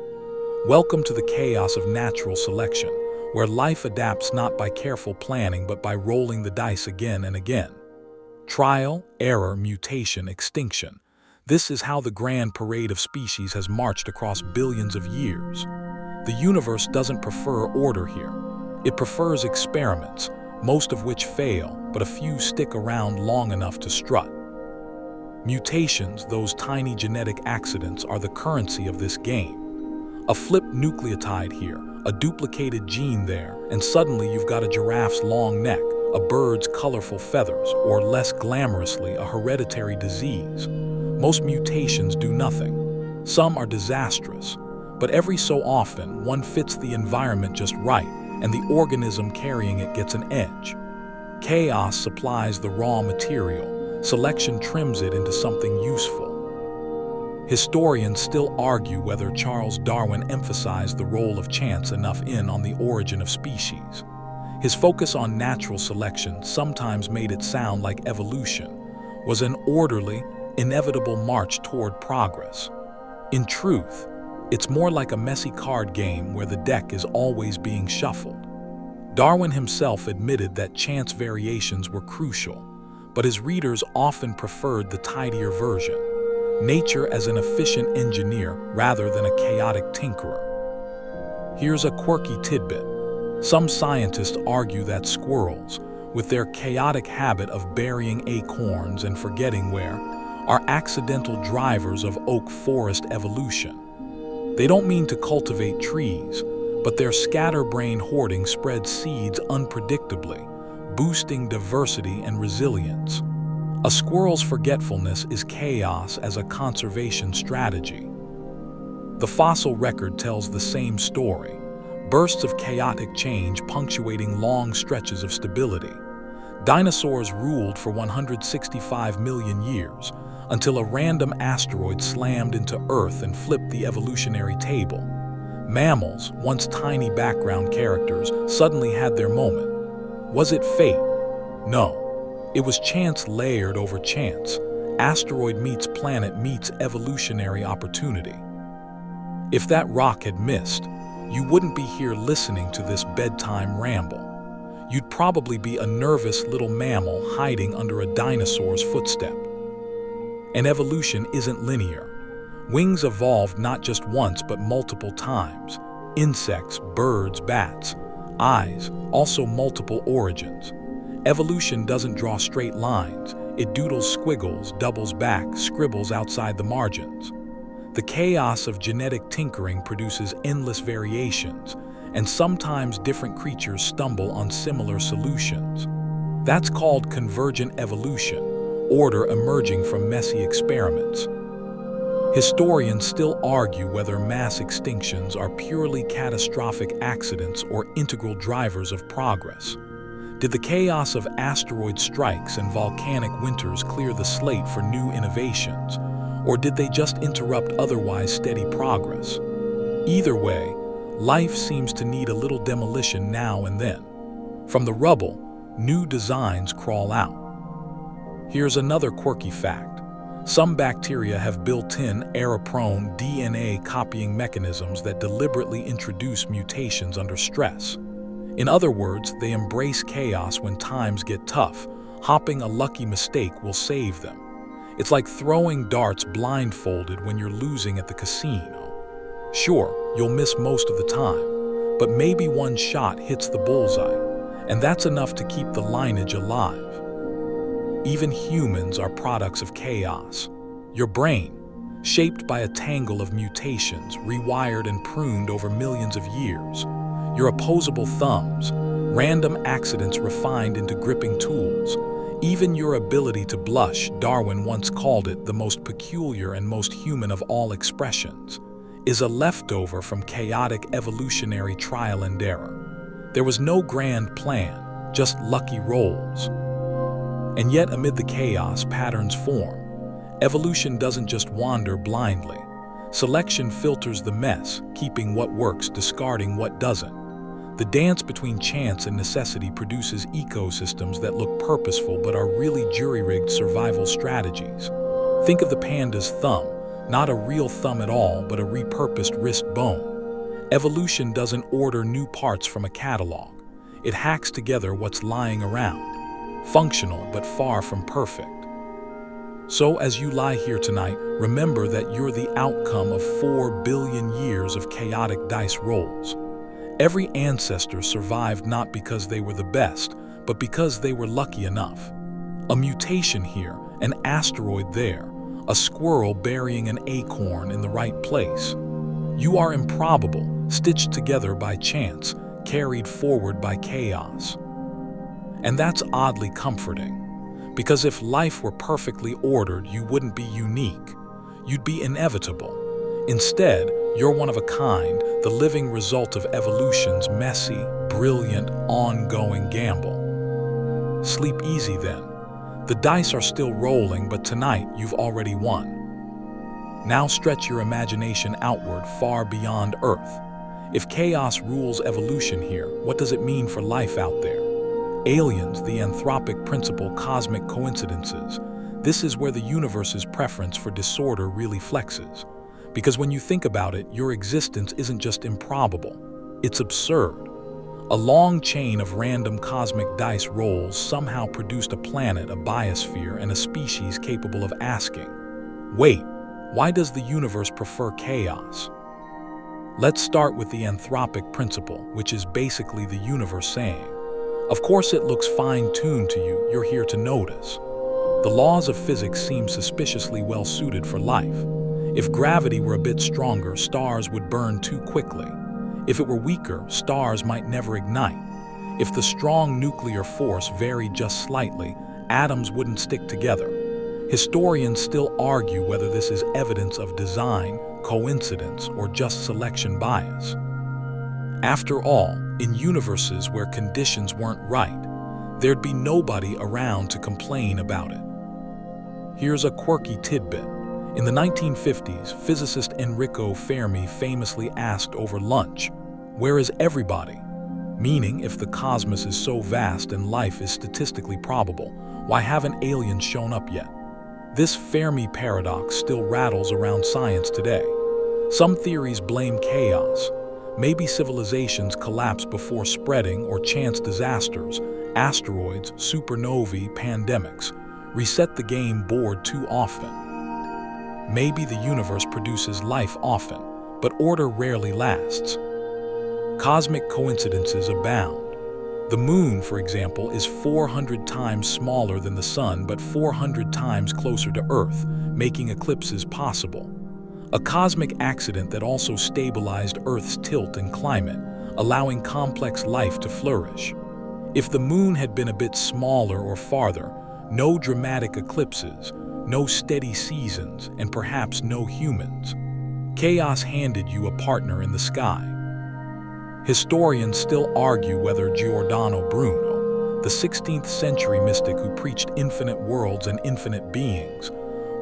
A: Welcome to the chaos of natural selection, where life adapts not by careful planning but by rolling the dice again and again. Trial, error, mutation, extinction. This is how the grand parade of species has marched across billions of years. The universe doesn't prefer order here. It prefers experiments, most of which fail, but a few stick around long enough to strut. Mutations, those tiny genetic accidents, are the currency of this game. A flipped nucleotide here, a duplicated gene there, and suddenly you've got a giraffe's long neck, a bird's colorful feathers, or less glamorously, a hereditary disease. Most mutations do nothing. Some are disastrous, but every so often one fits the environment just right, and the organism carrying it gets an edge. Chaos supplies the raw material, selection trims it into something useful. Historians still argue whether Charles Darwin emphasized the role of chance enough on the origin of species. His focus on natural selection sometimes made it sound like evolution was an orderly, inevitable march toward progress. In truth, it's more like a messy card game where the deck is always being shuffled. Darwin himself admitted that chance variations were crucial, but his readers often preferred the tidier version, nature as an efficient engineer rather than a chaotic tinkerer. Here's a quirky tidbit. Some scientists argue that squirrels, with their chaotic habit of burying acorns and forgetting where, are accidental drivers of oak forest evolution. They don't mean to cultivate trees, but their scatterbrain hoarding spreads seeds unpredictably, boosting diversity and resilience. A squirrel's forgetfulness is chaos as a conservation strategy. The fossil record tells the same story, bursts of chaotic change punctuating long stretches of stability. Dinosaurs ruled for 165 million years, until a random asteroid slammed into Earth and flipped the evolutionary table. Mammals, once tiny background characters, suddenly had their moment. Was it fate? No. It was chance layered over chance. Asteroid meets planet meets evolutionary opportunity. If that rock had missed, you wouldn't be here listening to this bedtime ramble. You'd probably be a nervous little mammal hiding under a dinosaur's footstep. And evolution isn't linear. Wings evolved not just once but multiple times. Insects, birds, bats. Eyes, also multiple origins. Evolution doesn't draw straight lines. It doodles squiggles, doubles back, scribbles outside the margins. The chaos of genetic tinkering produces endless variations, and sometimes different creatures stumble on similar solutions. That's called convergent evolution, order emerging from messy experiments. Historians still argue whether mass extinctions are purely catastrophic accidents or integral drivers of progress. Did the chaos of asteroid strikes and volcanic winters clear the slate for new innovations, or did they just interrupt otherwise steady progress? Either way, life seems to need a little demolition now and then. From the rubble, new designs crawl out. Here's another quirky fact. Some bacteria have built-in, error-prone DNA copying mechanisms that deliberately introduce mutations under stress. In other words, they embrace chaos when times get tough. Hopping a lucky mistake will save them. It's like throwing darts blindfolded when you're losing at the casino. Sure, you'll miss most of the time, but maybe one shot hits the bullseye, and that's enough to keep the lineage alive. Even humans are products of chaos. Your brain, shaped by a tangle of mutations, rewired and pruned over millions of years. Your opposable thumbs, random accidents refined into gripping tools. Even your ability to blush, Darwin once called it the most peculiar and most human of all expressions, is a leftover from chaotic evolutionary trial and error. There was no grand plan, just lucky rolls. And yet amid the chaos, patterns form. Evolution doesn't just wander blindly. Selection filters the mess, keeping what works, discarding what doesn't. The dance between chance and necessity produces ecosystems that look purposeful but are really jury-rigged survival strategies. Think of the panda's thumb, not a real thumb at all, but a repurposed wrist bone. Evolution doesn't order new parts from a catalog. It hacks together what's lying around, functional but far from perfect. So as you lie here tonight, remember that you're the outcome of 4 billion years of chaotic dice rolls. Every ancestor survived not because they were the best, but because they were lucky enough. A mutation here, an asteroid there, a squirrel burying an acorn in the right place. You are improbable, stitched together by chance, carried forward by chaos. And that's oddly comforting. Because if life were perfectly ordered, you wouldn't be unique. You'd be inevitable. Instead, you're one of a kind, the living result of evolution's messy, brilliant, ongoing gamble. Sleep easy then. The dice are still rolling, but tonight you've already won. Now stretch your imagination outward, far beyond Earth. If chaos rules evolution here, what does it mean for life out there? Aliens, the anthropic principle, cosmic coincidences. This is where the universe's preference for disorder really flexes. Because when you think about it, your existence isn't just improbable, it's absurd. A long chain of random cosmic dice rolls somehow produced a planet, a biosphere, and a species capable of asking, wait, why does the universe prefer chaos? Let's start with the anthropic principle, which is basically the universe saying, of course it looks fine-tuned to you, you're here to notice. The laws of physics seem suspiciously well suited for life. If gravity were a bit stronger, stars would burn too quickly. If it were weaker, stars might never ignite. If the strong nuclear force varied just slightly, atoms wouldn't stick together. Historians still argue whether this is evidence of design, coincidence, or just selection bias. After all, in universes where conditions weren't right, there'd be nobody around to complain about it. Here's a quirky tidbit. In the 1950s, physicist Enrico Fermi famously asked over lunch, "Where is everybody?" Meaning, if the cosmos is so vast and life is statistically probable, why haven't aliens shown up yet? This Fermi paradox still rattles around science today. Some theories blame chaos. Maybe civilizations collapse before spreading, or chance disasters, asteroids, supernovae, pandemics, reset the game board too often. Maybe the universe produces life often, but order rarely lasts. Cosmic coincidences abound. The moon, for example, is 400 times smaller than the sun, but 400 times closer to Earth, making eclipses possible. A cosmic accident that also stabilized Earth's tilt and climate, allowing complex life to flourish. If the moon had been a bit smaller or farther, no dramatic eclipses, no steady seasons, and perhaps no humans. Chaos handed you a partner in the sky. Historians still argue whether Giordano Bruno, the 16th century mystic who preached infinite worlds and infinite beings,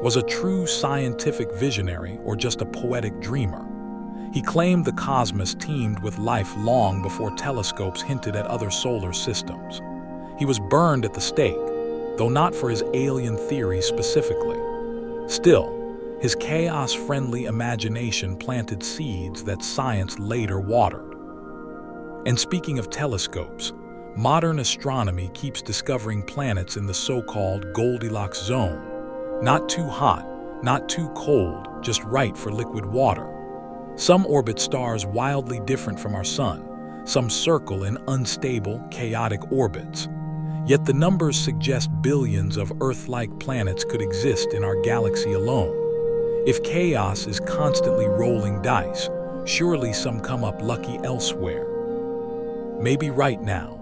A: was a true scientific visionary or just a poetic dreamer. He claimed the cosmos teemed with life long before telescopes hinted at other solar systems. He was burned at the stake, though not for his alien theories specifically. Still, his chaos-friendly imagination planted seeds that science later watered. And speaking of telescopes, modern astronomy keeps discovering planets in the so-called Goldilocks zone. Not too hot, not too cold, just right for liquid water. Some orbit stars wildly different from our sun. Some circle in unstable, chaotic orbits. Yet the numbers suggest billions of Earth-like planets could exist in our galaxy alone. If chaos is constantly rolling dice, surely some come up lucky elsewhere. Maybe right now,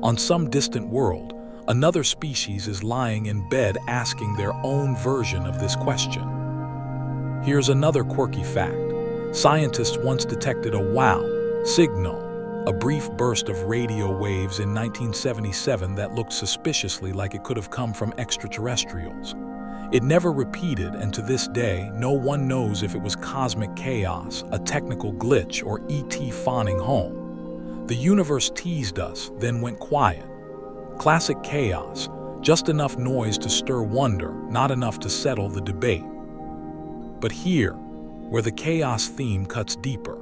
A: on some distant world, another species is lying in bed asking their own version of this question. Here's another quirky fact. Scientists once detected a wow signal, a brief burst of radio waves in 1977 that looked suspiciously like it could have come from extraterrestrials. It never repeated, and to this day, no one knows if it was cosmic chaos, a technical glitch, or ET phoning home. The universe teased us, then went quiet. Classic chaos, just enough noise to stir wonder, not enough to settle the debate. But here, where the chaos theme cuts deeper,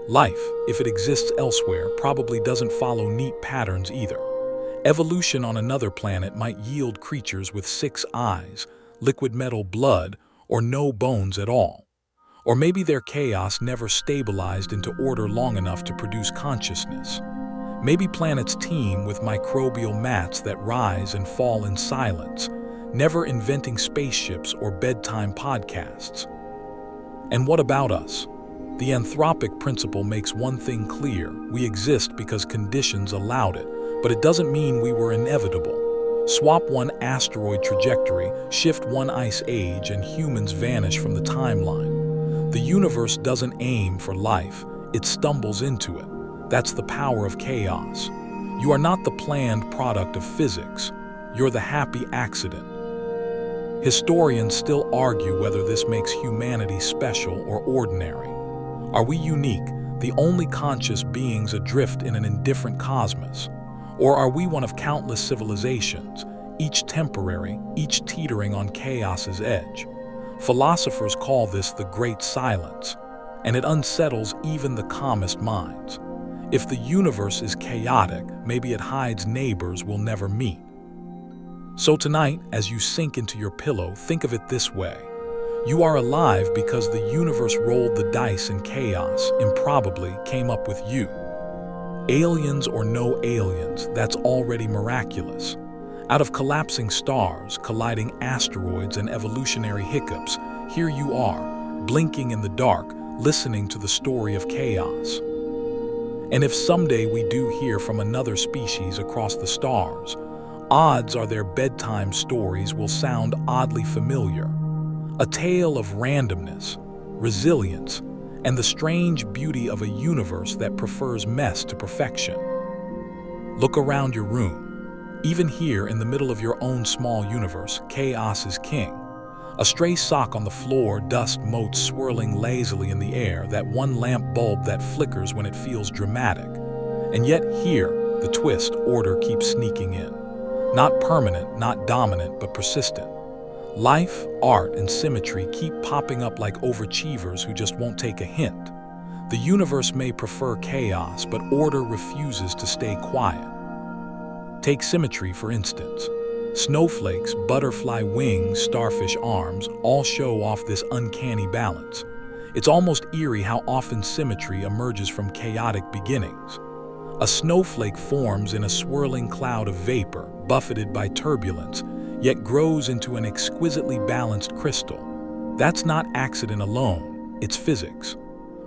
A: life, if it exists elsewhere, probably doesn't follow neat patterns either. Evolution on another planet might yield creatures with 6 eyes, liquid metal blood, or no bones at all. Or maybe their chaos never stabilized into order long enough to produce consciousness. Maybe planets teem with microbial mats that rise and fall in silence, never inventing spaceships or bedtime podcasts. And what about us? The anthropic principle makes one thing clear: we exist because conditions allowed it, but it doesn't mean we were inevitable. Swap one asteroid trajectory, shift one ice age, and humans vanish from the timeline. The universe doesn't aim for life, it stumbles into it. That's the power of chaos. You are not the planned product of physics, you're the happy accident. Historians still argue whether this makes humanity special or ordinary. Are we unique, the only conscious beings adrift in an indifferent cosmos? Or are we one of countless civilizations, each temporary, each teetering on chaos's edge? Philosophers call this the Great Silence, and it unsettles even the calmest minds. If the universe is chaotic, maybe it hides neighbors we'll never meet. So tonight, as you sink into your pillow, think of it this way. You are alive because the universe rolled the dice in chaos, improbably came up with you. Aliens or no aliens, that's already miraculous. Out of collapsing stars, colliding asteroids, and evolutionary hiccups, here you are, blinking in the dark, listening to the story of chaos. And if someday we do hear from another species across the stars, odds are their bedtime stories will sound oddly familiar. A tale of randomness, resilience, and the strange beauty of a universe that prefers mess to perfection. Look around your room. Even here in the middle of your own small universe, chaos is king. A stray sock on the floor, dust motes swirling lazily in the air, that one lamp bulb that flickers when it feels dramatic. And yet here, the twist, order keeps sneaking in. Not permanent, not dominant, but persistent. Life, art, and symmetry keep popping up like overachievers who just won't take a hint. The universe may prefer chaos, but order refuses to stay quiet. Take symmetry, for instance. Snowflakes, butterfly wings, starfish arms all show off this uncanny balance. It's almost eerie how often symmetry emerges from chaotic beginnings. A snowflake forms in a swirling cloud of vapor, buffeted by turbulence, yet grows into an exquisitely balanced crystal. That's not accident alone, it's physics.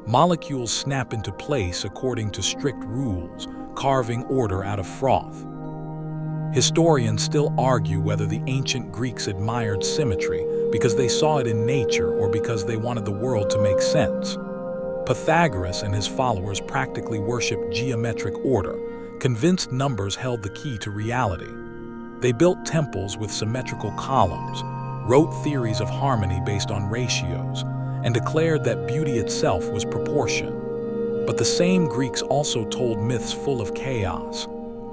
A: Molecules snap into place according to strict rules, carving order out of froth. Historians still argue whether the ancient Greeks admired symmetry because they saw it in nature or because they wanted the world to make sense. Pythagoras and his followers practically worshipped geometric order, convinced numbers held the key to reality. They built temples with symmetrical columns, wrote theories of harmony based on ratios, and declared that beauty itself was proportion. But the same Greeks also told myths full of chaos,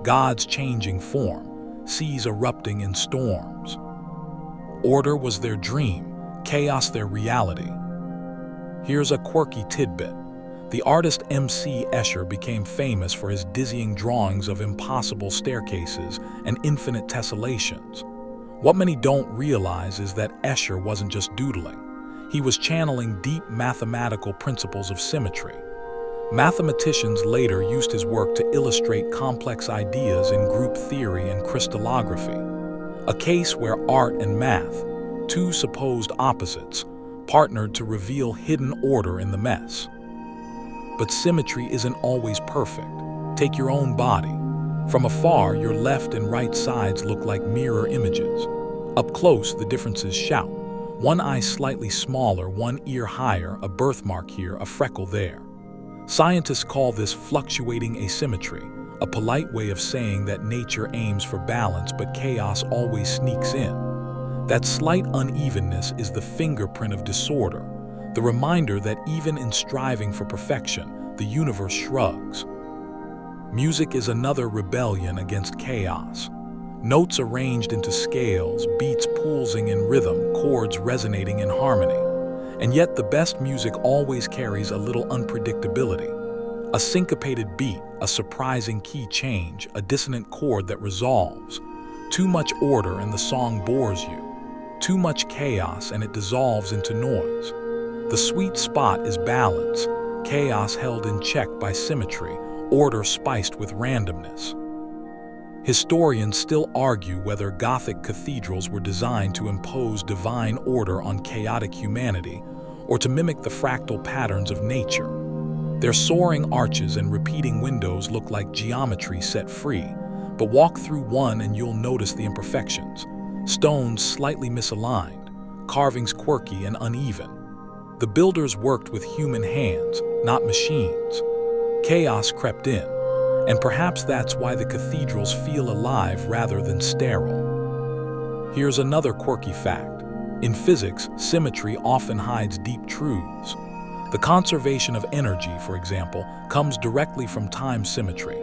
A: gods changing form, seas erupting in storms. Order was their dream, chaos their reality. Here's a quirky tidbit. The artist M.C. Escher became famous for his dizzying drawings of impossible staircases and infinite tessellations. What many don't realize is that Escher wasn't just doodling. He was channeling deep mathematical principles of symmetry. Mathematicians later used his work to illustrate complex ideas in group theory and crystallography, a case where art and math, two supposed opposites, partnered to reveal hidden order in the mess. But symmetry isn't always perfect. Take your own body. From afar, your left and right sides look like mirror images. Up close, the differences shout. One eye slightly smaller, one ear higher, a birthmark here, a freckle there. Scientists call this fluctuating asymmetry, a polite way of saying that nature aims for balance but chaos always sneaks in. That slight unevenness is the fingerprint of disorder, the reminder that even in striving for perfection, the universe shrugs. Music is another rebellion against chaos. Notes arranged into scales, beats pulsing in rhythm, chords resonating in harmony. And yet the best music always carries a little unpredictability. A syncopated beat, a surprising key change, a dissonant chord that resolves. Too much order and the song bores you. Too much chaos and it dissolves into noise. The sweet spot is balance, chaos held in check by symmetry, order spiced with randomness. Historians still argue whether Gothic cathedrals were designed to impose divine order on chaotic humanity or to mimic the fractal patterns of nature. Their soaring arches and repeating windows look like geometry set free, but walk through one and you'll notice the imperfections. Stones slightly misaligned, carvings quirky and uneven. The builders worked with human hands, not machines. Chaos crept in, and perhaps that's why the cathedrals feel alive rather than sterile. Here's another quirky fact. In physics, symmetry often hides deep truths. The conservation of energy, for example, comes directly from time symmetry.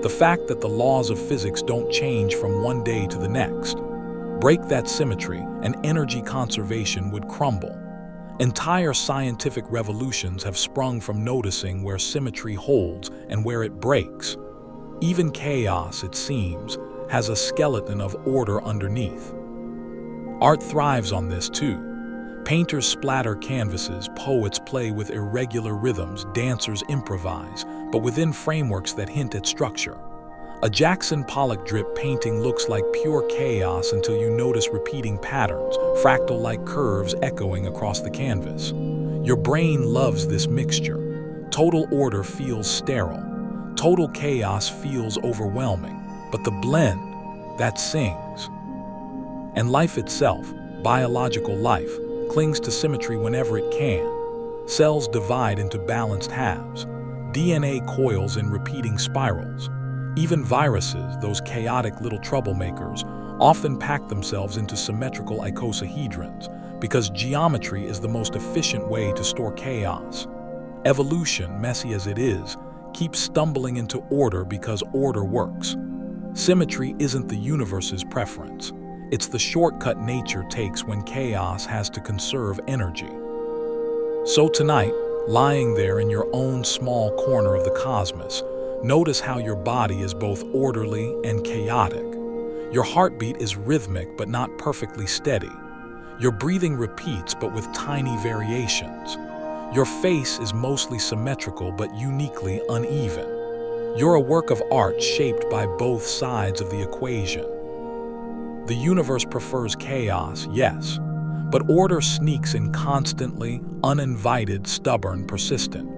A: The fact that the laws of physics don't change from one day to the next. Break that symmetry, and energy conservation would crumble. Entire scientific revolutions have sprung from noticing where symmetry holds and where it breaks. Even chaos, it seems, has a skeleton of order underneath. Art thrives on this too. Painters splatter canvases, poets play with irregular rhythms, dancers improvise, but within frameworks that hint at structure. A Jackson Pollock drip painting looks like pure chaos until you notice repeating patterns, fractal-like curves echoing across the canvas. Your brain loves this mixture. Total order feels sterile. Total chaos feels overwhelming. But the blend, that sings. And life itself, biological life, clings to symmetry whenever it can. Cells divide into balanced halves. DNA coils in repeating spirals. Even viruses, those chaotic little troublemakers, often pack themselves into symmetrical icosahedrons because geometry is the most efficient way to store chaos. Evolution, messy as it is, keeps stumbling into order because order works. Symmetry isn't the universe's preference. It's the shortcut nature takes when chaos has to conserve energy. So tonight, lying there in your own small corner of the cosmos, notice how your body is both orderly and chaotic. Your heartbeat is rhythmic but not perfectly steady. Your breathing repeats but with tiny variations. Your face is mostly symmetrical but uniquely uneven. You're a work of art shaped by both sides of the equation. The universe prefers chaos, yes, but order sneaks in constantly, uninvited, stubborn, persistent.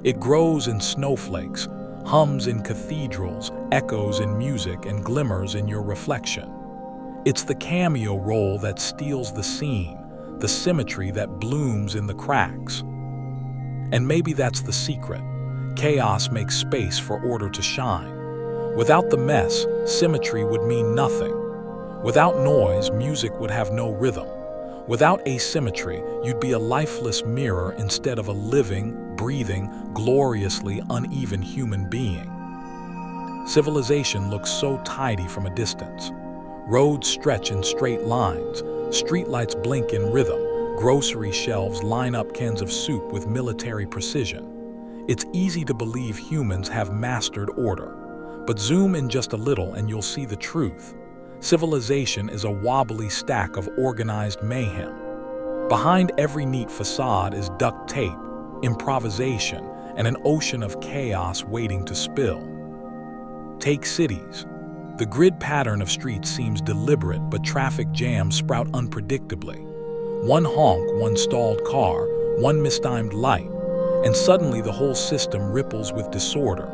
A: It grows in snowflakes, hums in cathedrals, echoes in music, and glimmers in your reflection. It's the cameo role that steals the scene, the symmetry that blooms in the cracks. And maybe that's the secret. Chaos makes space for order to shine. Without the mess, symmetry would mean nothing. Without noise, music would have no rhythm. Without asymmetry, you'd be a lifeless mirror instead of a living, breathing, gloriously uneven human being. Civilization looks so tidy from a distance. Roads stretch in straight lines, streetlights blink in rhythm, grocery shelves line up cans of soup with military precision. It's easy to believe humans have mastered order, but zoom in just a little and you'll see the truth. Civilization is a wobbly stack of organized mayhem. Behind every neat facade is duct tape, improvisation, and an ocean of chaos waiting to spill. Take cities. The grid pattern of streets seems deliberate, but traffic jams sprout unpredictably. One honk, one stalled car, one mistimed light, and suddenly the whole system ripples with disorder.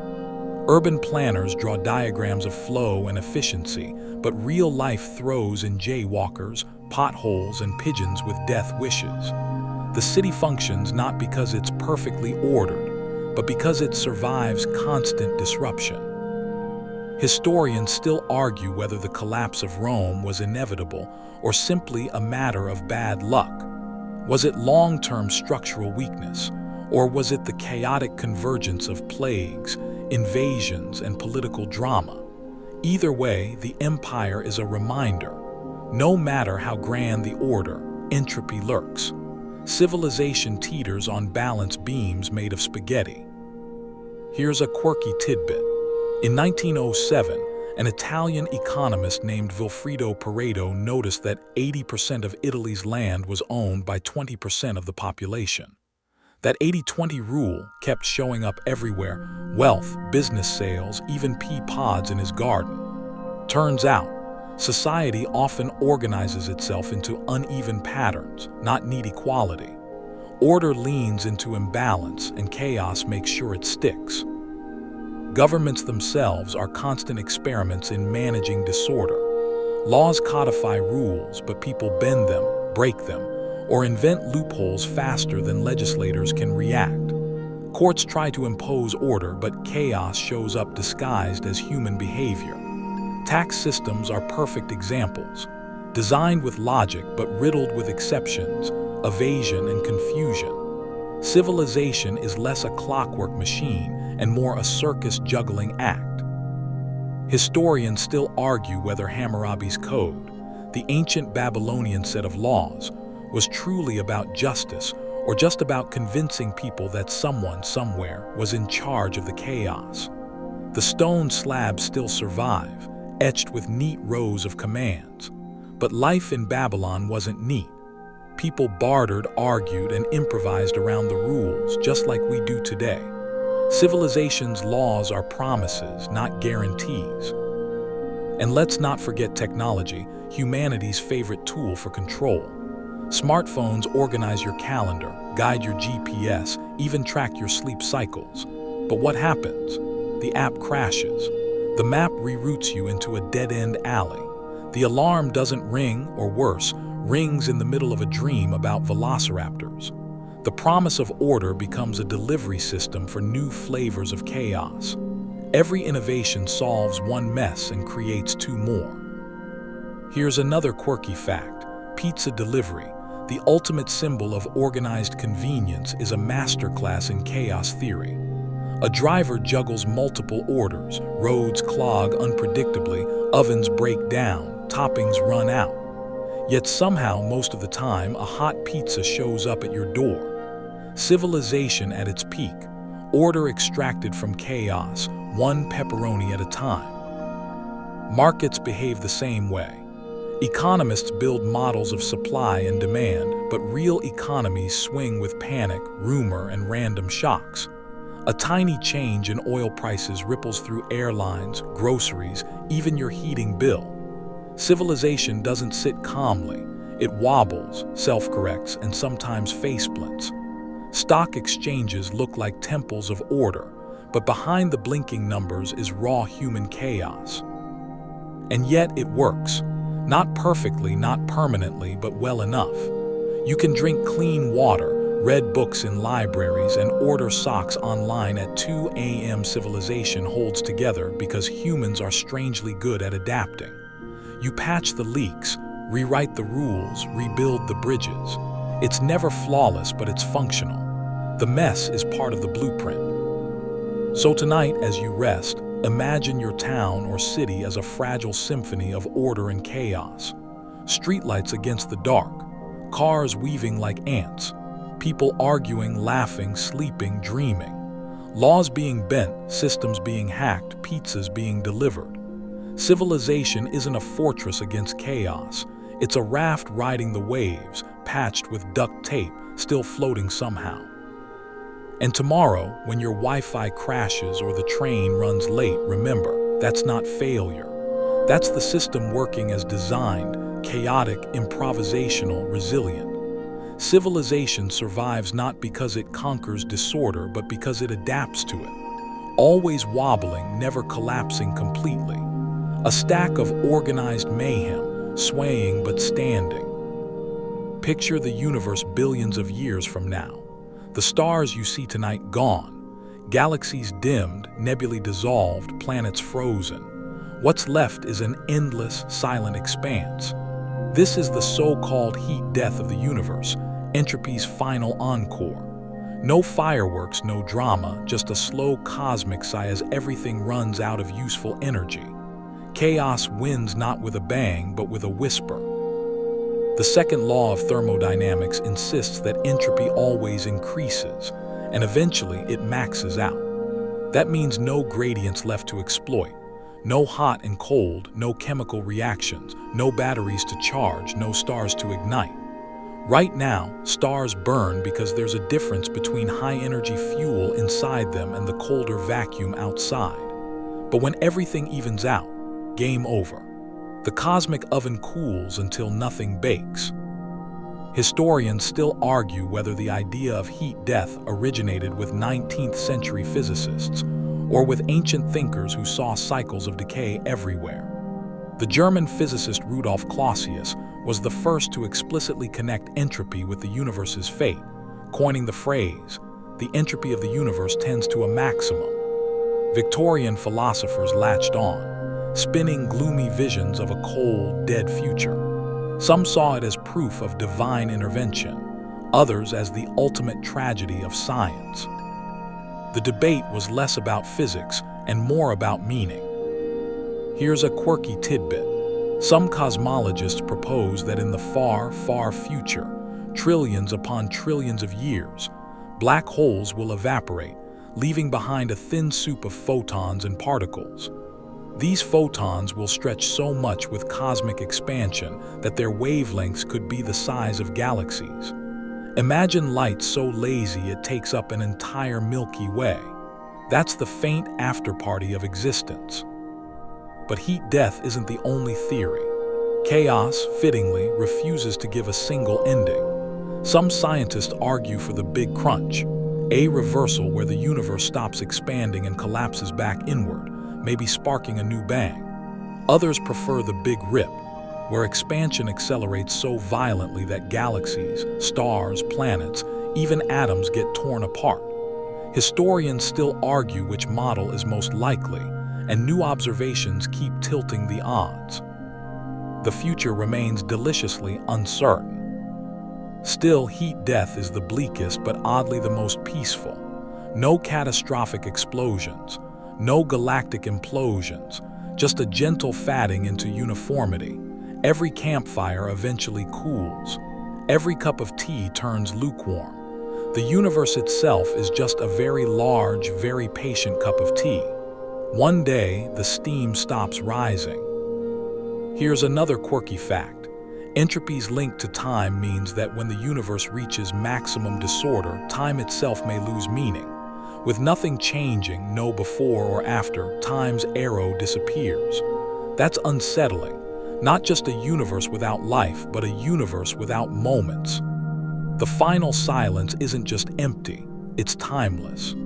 A: Urban planners draw diagrams of flow and efficiency, but real life throws in jaywalkers, potholes, and pigeons with death wishes. The city functions not because it's perfectly ordered, but because it survives constant disruption. Historians still argue whether the collapse of Rome was inevitable or simply a matter of bad luck. Was it long-term structural weakness, or was it the chaotic convergence of plagues, invasions, and political drama? Either way, the empire is a reminder. No matter how grand the order, entropy lurks. Civilization teeters on balance beams made of spaghetti. Here's a quirky tidbit. In 1907, an Italian economist named Vilfredo Pareto noticed that 80% of Italy's land was owned by 20% of the population. That 80-20 rule kept showing up everywhere: wealth, business sales, even pea pods in his garden. Turns out, society often organizes itself into uneven patterns, not neat equality. Order leans into imbalance, and chaos makes sure it sticks. Governments themselves are constant experiments in managing disorder. Laws codify rules, but people bend them, break them, or invent loopholes faster than legislators can react. Courts try to impose order, but chaos shows up disguised as human behavior. Tax systems are perfect examples, designed with logic but riddled with exceptions, evasion, and confusion. Civilization is less a clockwork machine and more a circus juggling act. Historians still argue whether Hammurabi's code, the ancient Babylonian set of laws, was truly about justice or just about convincing people that someone somewhere was in charge of the chaos. The stone slabs still survive, etched with neat rows of commands. But life in Babylon wasn't neat. People bartered, argued, and improvised around the rules just like we do today. Civilization's laws are promises, not guarantees. And let's not forget technology, humanity's favorite tool for control. Smartphones organize your calendar, guide your GPS, even track your sleep cycles. But what happens? The app crashes. The map reroutes you into a dead-end alley. The alarm doesn't ring, or worse, rings in the middle of a dream about velociraptors. The promise of order becomes a delivery system for new flavors of chaos. Every innovation solves one mess and creates two more. Here's another quirky fact. Pizza delivery, the ultimate symbol of organized convenience, is a masterclass in chaos theory. A driver juggles multiple orders, roads clog unpredictably, ovens break down, toppings run out. Yet somehow, most of the time, a hot pizza shows up at your door. Civilization at its peak, order extracted from chaos, one pepperoni at a time. Markets behave the same way. Economists build models of supply and demand, but real economies swing with panic, rumor, and random shocks. A tiny change in oil prices ripples through airlines, groceries, even your heating bill. Civilization doesn't sit calmly. It wobbles, self-corrects, and sometimes face-splints. Stock exchanges look like temples of order, but behind the blinking numbers is raw human chaos. And yet it works. Not perfectly, not permanently, but well enough. You can drink clean water, read books in libraries, and order socks online at 2 a.m. Civilization holds together because humans are strangely good at adapting. You patch the leaks, rewrite the rules, rebuild the bridges. It's never flawless, but it's functional. The mess is part of the blueprint. So tonight, as you rest, imagine your town or city as a fragile symphony of order and chaos. Streetlights against the dark, cars weaving like ants, people arguing, laughing, sleeping, dreaming. Laws being bent, systems being hacked, pizzas being delivered. Civilization isn't a fortress against chaos. It's a raft riding the waves, patched with duct tape, still floating somehow. And tomorrow, when your Wi-Fi crashes or the train runs late, remember, that's not failure. That's the system working as designed, chaotic, improvisational, resilient. Civilization survives not because it conquers disorder, but because it adapts to it. Always wobbling, never collapsing completely. A stack of organized mayhem, swaying but standing. Picture the universe billions of years from now. The stars you see tonight gone. Galaxies dimmed, nebulae dissolved, planets frozen. What's left is an endless, silent expanse. This is the so-called heat death of the universe, entropy's final encore. No fireworks, no drama, just a slow cosmic sigh as everything runs out of useful energy. Chaos wins not with a bang, but with a whisper. The second law of thermodynamics insists that entropy always increases, and eventually it maxes out. That means no gradients left to exploit. No hot and cold, no chemical reactions, no batteries to charge, no stars to ignite. Right now, stars burn because there's a difference between high-energy fuel inside them and the colder vacuum outside. But when everything evens out, game over. The cosmic oven cools until nothing bakes. Historians still argue whether the idea of heat death originated with 19th century physicists or with ancient thinkers who saw cycles of decay everywhere. The German physicist Rudolf Clausius was the first to explicitly connect entropy with the universe's fate, coining the phrase, "The entropy of the universe tends to a maximum." Victorian philosophers latched on, spinning gloomy visions of a cold, dead future. Some saw it as proof of divine intervention, others as the ultimate tragedy of science. The debate was less about physics and more about meaning. Here's a quirky tidbit. Some cosmologists propose that in the far, far future, trillions upon trillions of years, black holes will evaporate, leaving behind a thin soup of photons and particles. These photons will stretch so much with cosmic expansion that their wavelengths could be the size of galaxies. Imagine light so lazy it takes up an entire Milky Way. That's the faint afterparty of existence. But heat death isn't the only theory. Chaos, fittingly, refuses to give a single ending. Some scientists argue for the Big Crunch, a reversal where the universe stops expanding and collapses back inward, maybe sparking a new bang. Others prefer the Big Rip, where expansion accelerates so violently that galaxies, stars, planets, even atoms get torn apart. Historians still argue which model is most likely, and new observations keep tilting the odds. The future remains deliciously uncertain. Still, heat death is the bleakest but oddly the most peaceful. No catastrophic explosions, no galactic implosions, just a gentle fatting into uniformity. Every campfire eventually cools. Every cup of tea turns lukewarm. The universe itself is just a very large, very patient cup of tea. One day, the steam stops rising. Here's another quirky fact. Entropy's link to time means that when the universe reaches maximum disorder, time itself may lose meaning. With nothing changing, no before or after, time's arrow disappears. That's unsettling. Not just a universe without life, but a universe without moments. The final silence isn't just empty, it's timeless.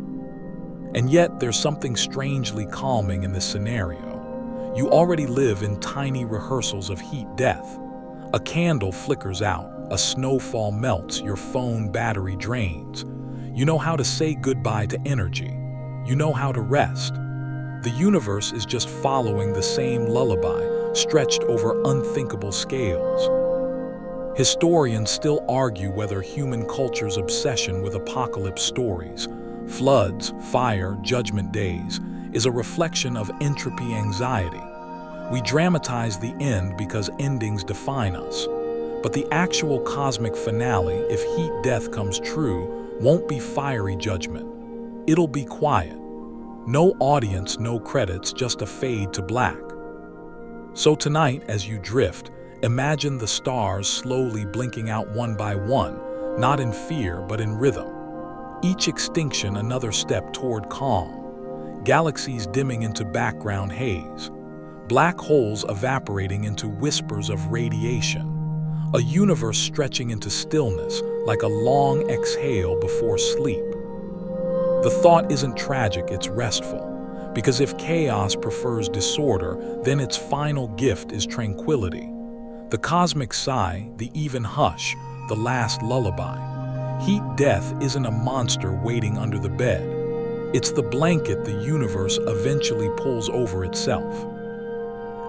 A: And yet, there's something strangely calming in this scenario. You already live in tiny rehearsals of heat death. A candle flickers out, a snowfall melts, your phone battery drains. You know how to say goodbye to energy. You know how to rest. The universe is just following the same lullaby, stretched over unthinkable scales. Historians still argue whether human culture's obsession with apocalypse stories, floods, fire, judgment days, is a reflection of entropy anxiety. We dramatize the end because endings define us. But the actual cosmic finale, if heat death comes true, won't be fiery judgment. It'll be quiet. No audience, no credits, just a fade to black. So tonight, as you drift, imagine the stars slowly blinking out one by one, not in fear, but in rhythm. Each extinction another step toward calm. Galaxies dimming into background haze. Black holes evaporating into whispers of radiation. A universe stretching into stillness like a long exhale before sleep. The thought isn't tragic, it's restful. Because if chaos prefers disorder, then its final gift is tranquility. The cosmic sigh, the even hush, the last lullaby. Heat death isn't a monster waiting under the bed. It's the blanket the universe eventually pulls over itself.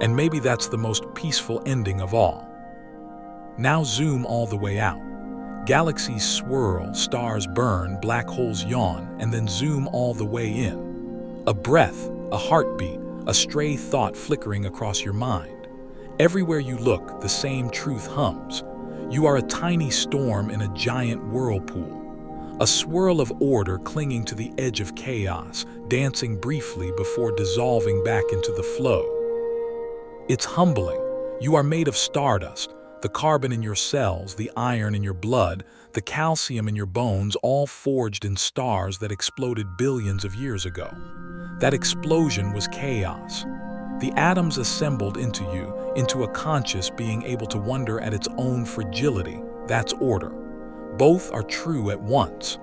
A: And maybe that's the most peaceful ending of all. Now zoom all the way out. Galaxies swirl, stars burn, black holes yawn, and then zoom all the way in. A breath, a heartbeat, a stray thought flickering across your mind. Everywhere you look, the same truth hums. You are a tiny storm in a giant whirlpool. A swirl of order clinging to the edge of chaos, dancing briefly before dissolving back into the flow. It's humbling. You are made of stardust. The carbon in your cells, the iron in your blood, the calcium in your bones, all forged in stars that exploded billions of years ago. That explosion was chaos. The atoms assembled into you, into a conscious being able to wonder at its own fragility. That's order. Both are true at once.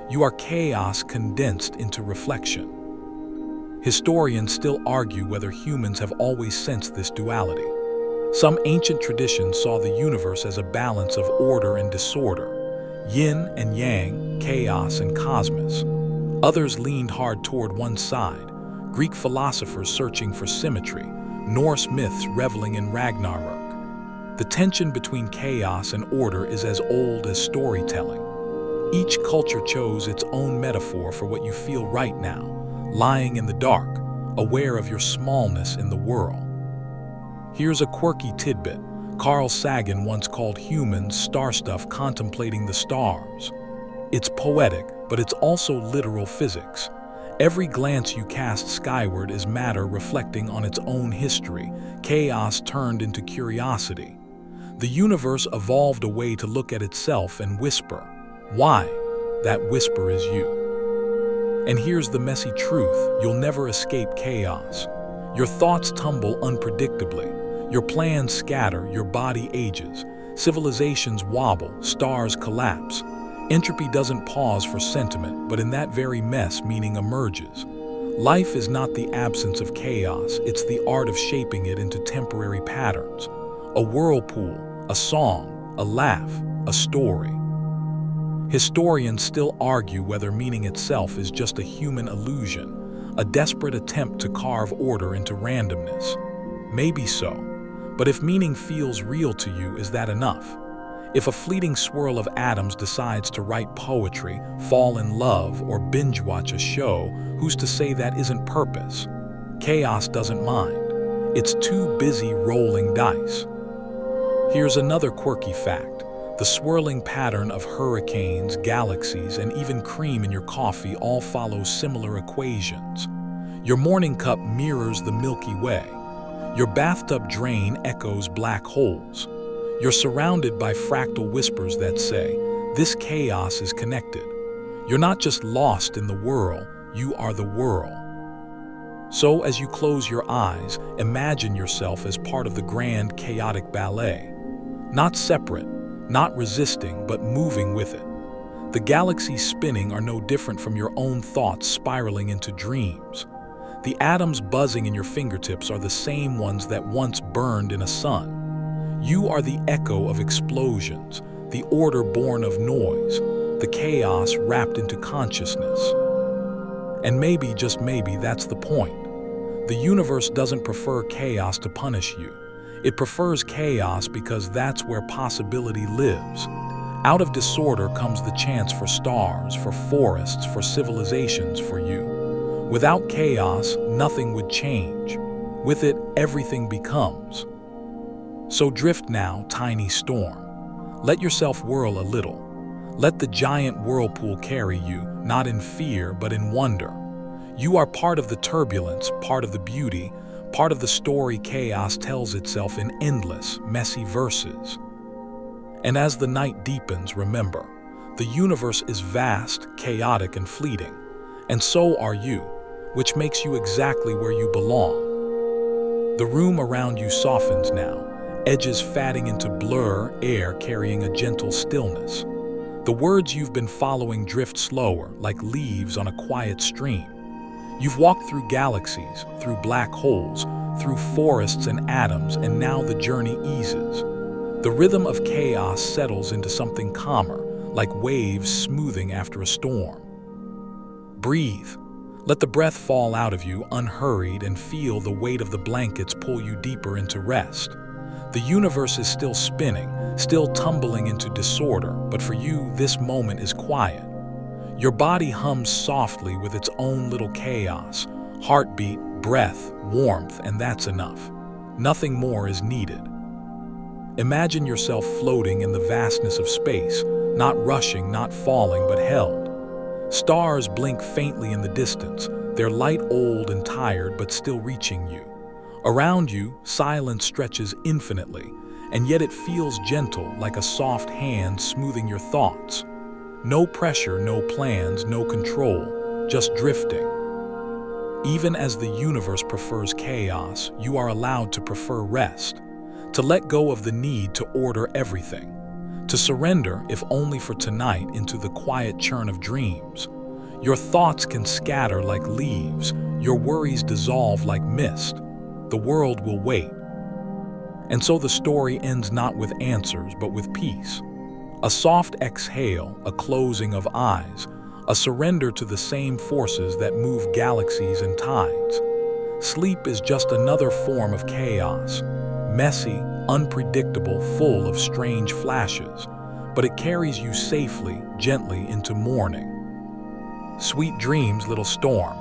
A: You are chaos condensed into reflection. Historians still argue whether humans have always sensed this duality. Some ancient traditions saw the universe as a balance of order and disorder, yin and yang, chaos and cosmos. Others leaned hard toward one side, Greek philosophers searching for symmetry, Norse myths reveling in Ragnarok. The tension between chaos and order is as old as storytelling. Each culture chose its own metaphor for what you feel right now, lying in the dark, aware of your smallness in the world. Here's a quirky tidbit. Carl Sagan once called humans star stuff contemplating the stars. It's poetic, but it's also literal physics. Every glance you cast skyward is matter reflecting on its own history, chaos turned into curiosity. The universe evolved a way to look at itself and whisper. Why? That whisper is you. And here's the messy truth: you'll never escape chaos. Your thoughts tumble unpredictably. Your plans scatter, your body ages. Civilizations wobble, stars collapse. Entropy doesn't pause for sentiment, but in that very mess, meaning emerges. Life is not the absence of chaos, it's the art of shaping it into temporary patterns. A whirlpool, a song, a laugh, a story. Historians still argue whether meaning itself is just a human illusion, a desperate attempt to carve order into randomness. Maybe so, but if meaning feels real to you, is that enough? If a fleeting swirl of atoms decides to write poetry, fall in love, or binge-watch a show, who's to say that isn't purpose? Chaos doesn't mind. It's too busy rolling dice. Here's another quirky fact. The swirling pattern of hurricanes, galaxies, and even cream in your coffee all follow similar equations. Your morning cup mirrors the Milky Way. Your bathtub drain echoes black holes. You're surrounded by fractal whispers that say, this chaos is connected. You're not just lost in the whirl, you are the whirl. So as you close your eyes, imagine yourself as part of the grand chaotic ballet. Not separate, not resisting, but moving with it. The galaxies spinning are no different from your own thoughts spiraling into dreams. The atoms buzzing in your fingertips are the same ones that once burned in a sun. You are the echo of explosions, the order born of noise, the chaos wrapped into consciousness. And maybe, just maybe, that's the point. The universe doesn't prefer chaos to punish you. It prefers chaos because that's where possibility lives. Out of disorder comes the chance for stars, for forests, for civilizations, for you. Without chaos, nothing would change. With it, everything becomes. So drift now, tiny storm. Let yourself whirl a little. Let the giant whirlpool carry you, not in fear, but in wonder. You are part of the turbulence, part of the beauty, part of the story chaos tells itself in endless, messy verses. And as the night deepens, remember, the universe is vast, chaotic, and fleeting. And so are you, which makes you exactly where you belong. The room around you softens now, edges fading into blur, air carrying a gentle stillness. The words you've been following drift slower, like leaves on a quiet stream. You've walked through galaxies, through black holes, through forests and atoms, and now the journey eases. The rhythm of chaos settles into something calmer, like waves smoothing after a storm. Breathe. Let the breath fall out of you unhurried and feel the weight of the blankets pull you deeper into rest. The universe is still spinning, still tumbling into disorder, but for you, this moment is quiet. Your body hums softly with its own little chaos, heartbeat, breath, warmth, and that's enough. Nothing more is needed. Imagine yourself floating in the vastness of space, not rushing, not falling, but held. Stars blink faintly in the distance, their light old and tired but still reaching you. Around you, silence stretches infinitely, and yet it feels gentle, like a soft hand smoothing your thoughts. No pressure, no plans, no control, just drifting. Even as the universe prefers chaos, you are allowed to prefer rest, to let go of the need to order everything, to surrender, if only for tonight, into the quiet churn of dreams. Your thoughts can scatter like leaves, your worries dissolve like mist. The world will wait. And so the story ends not with answers, but with peace. A soft exhale, a closing of eyes, a surrender to the same forces that move galaxies and tides. Sleep is just another form of chaos, messy, unpredictable, full of strange flashes, but it carries you safely, gently into morning. Sweet dreams, little storm.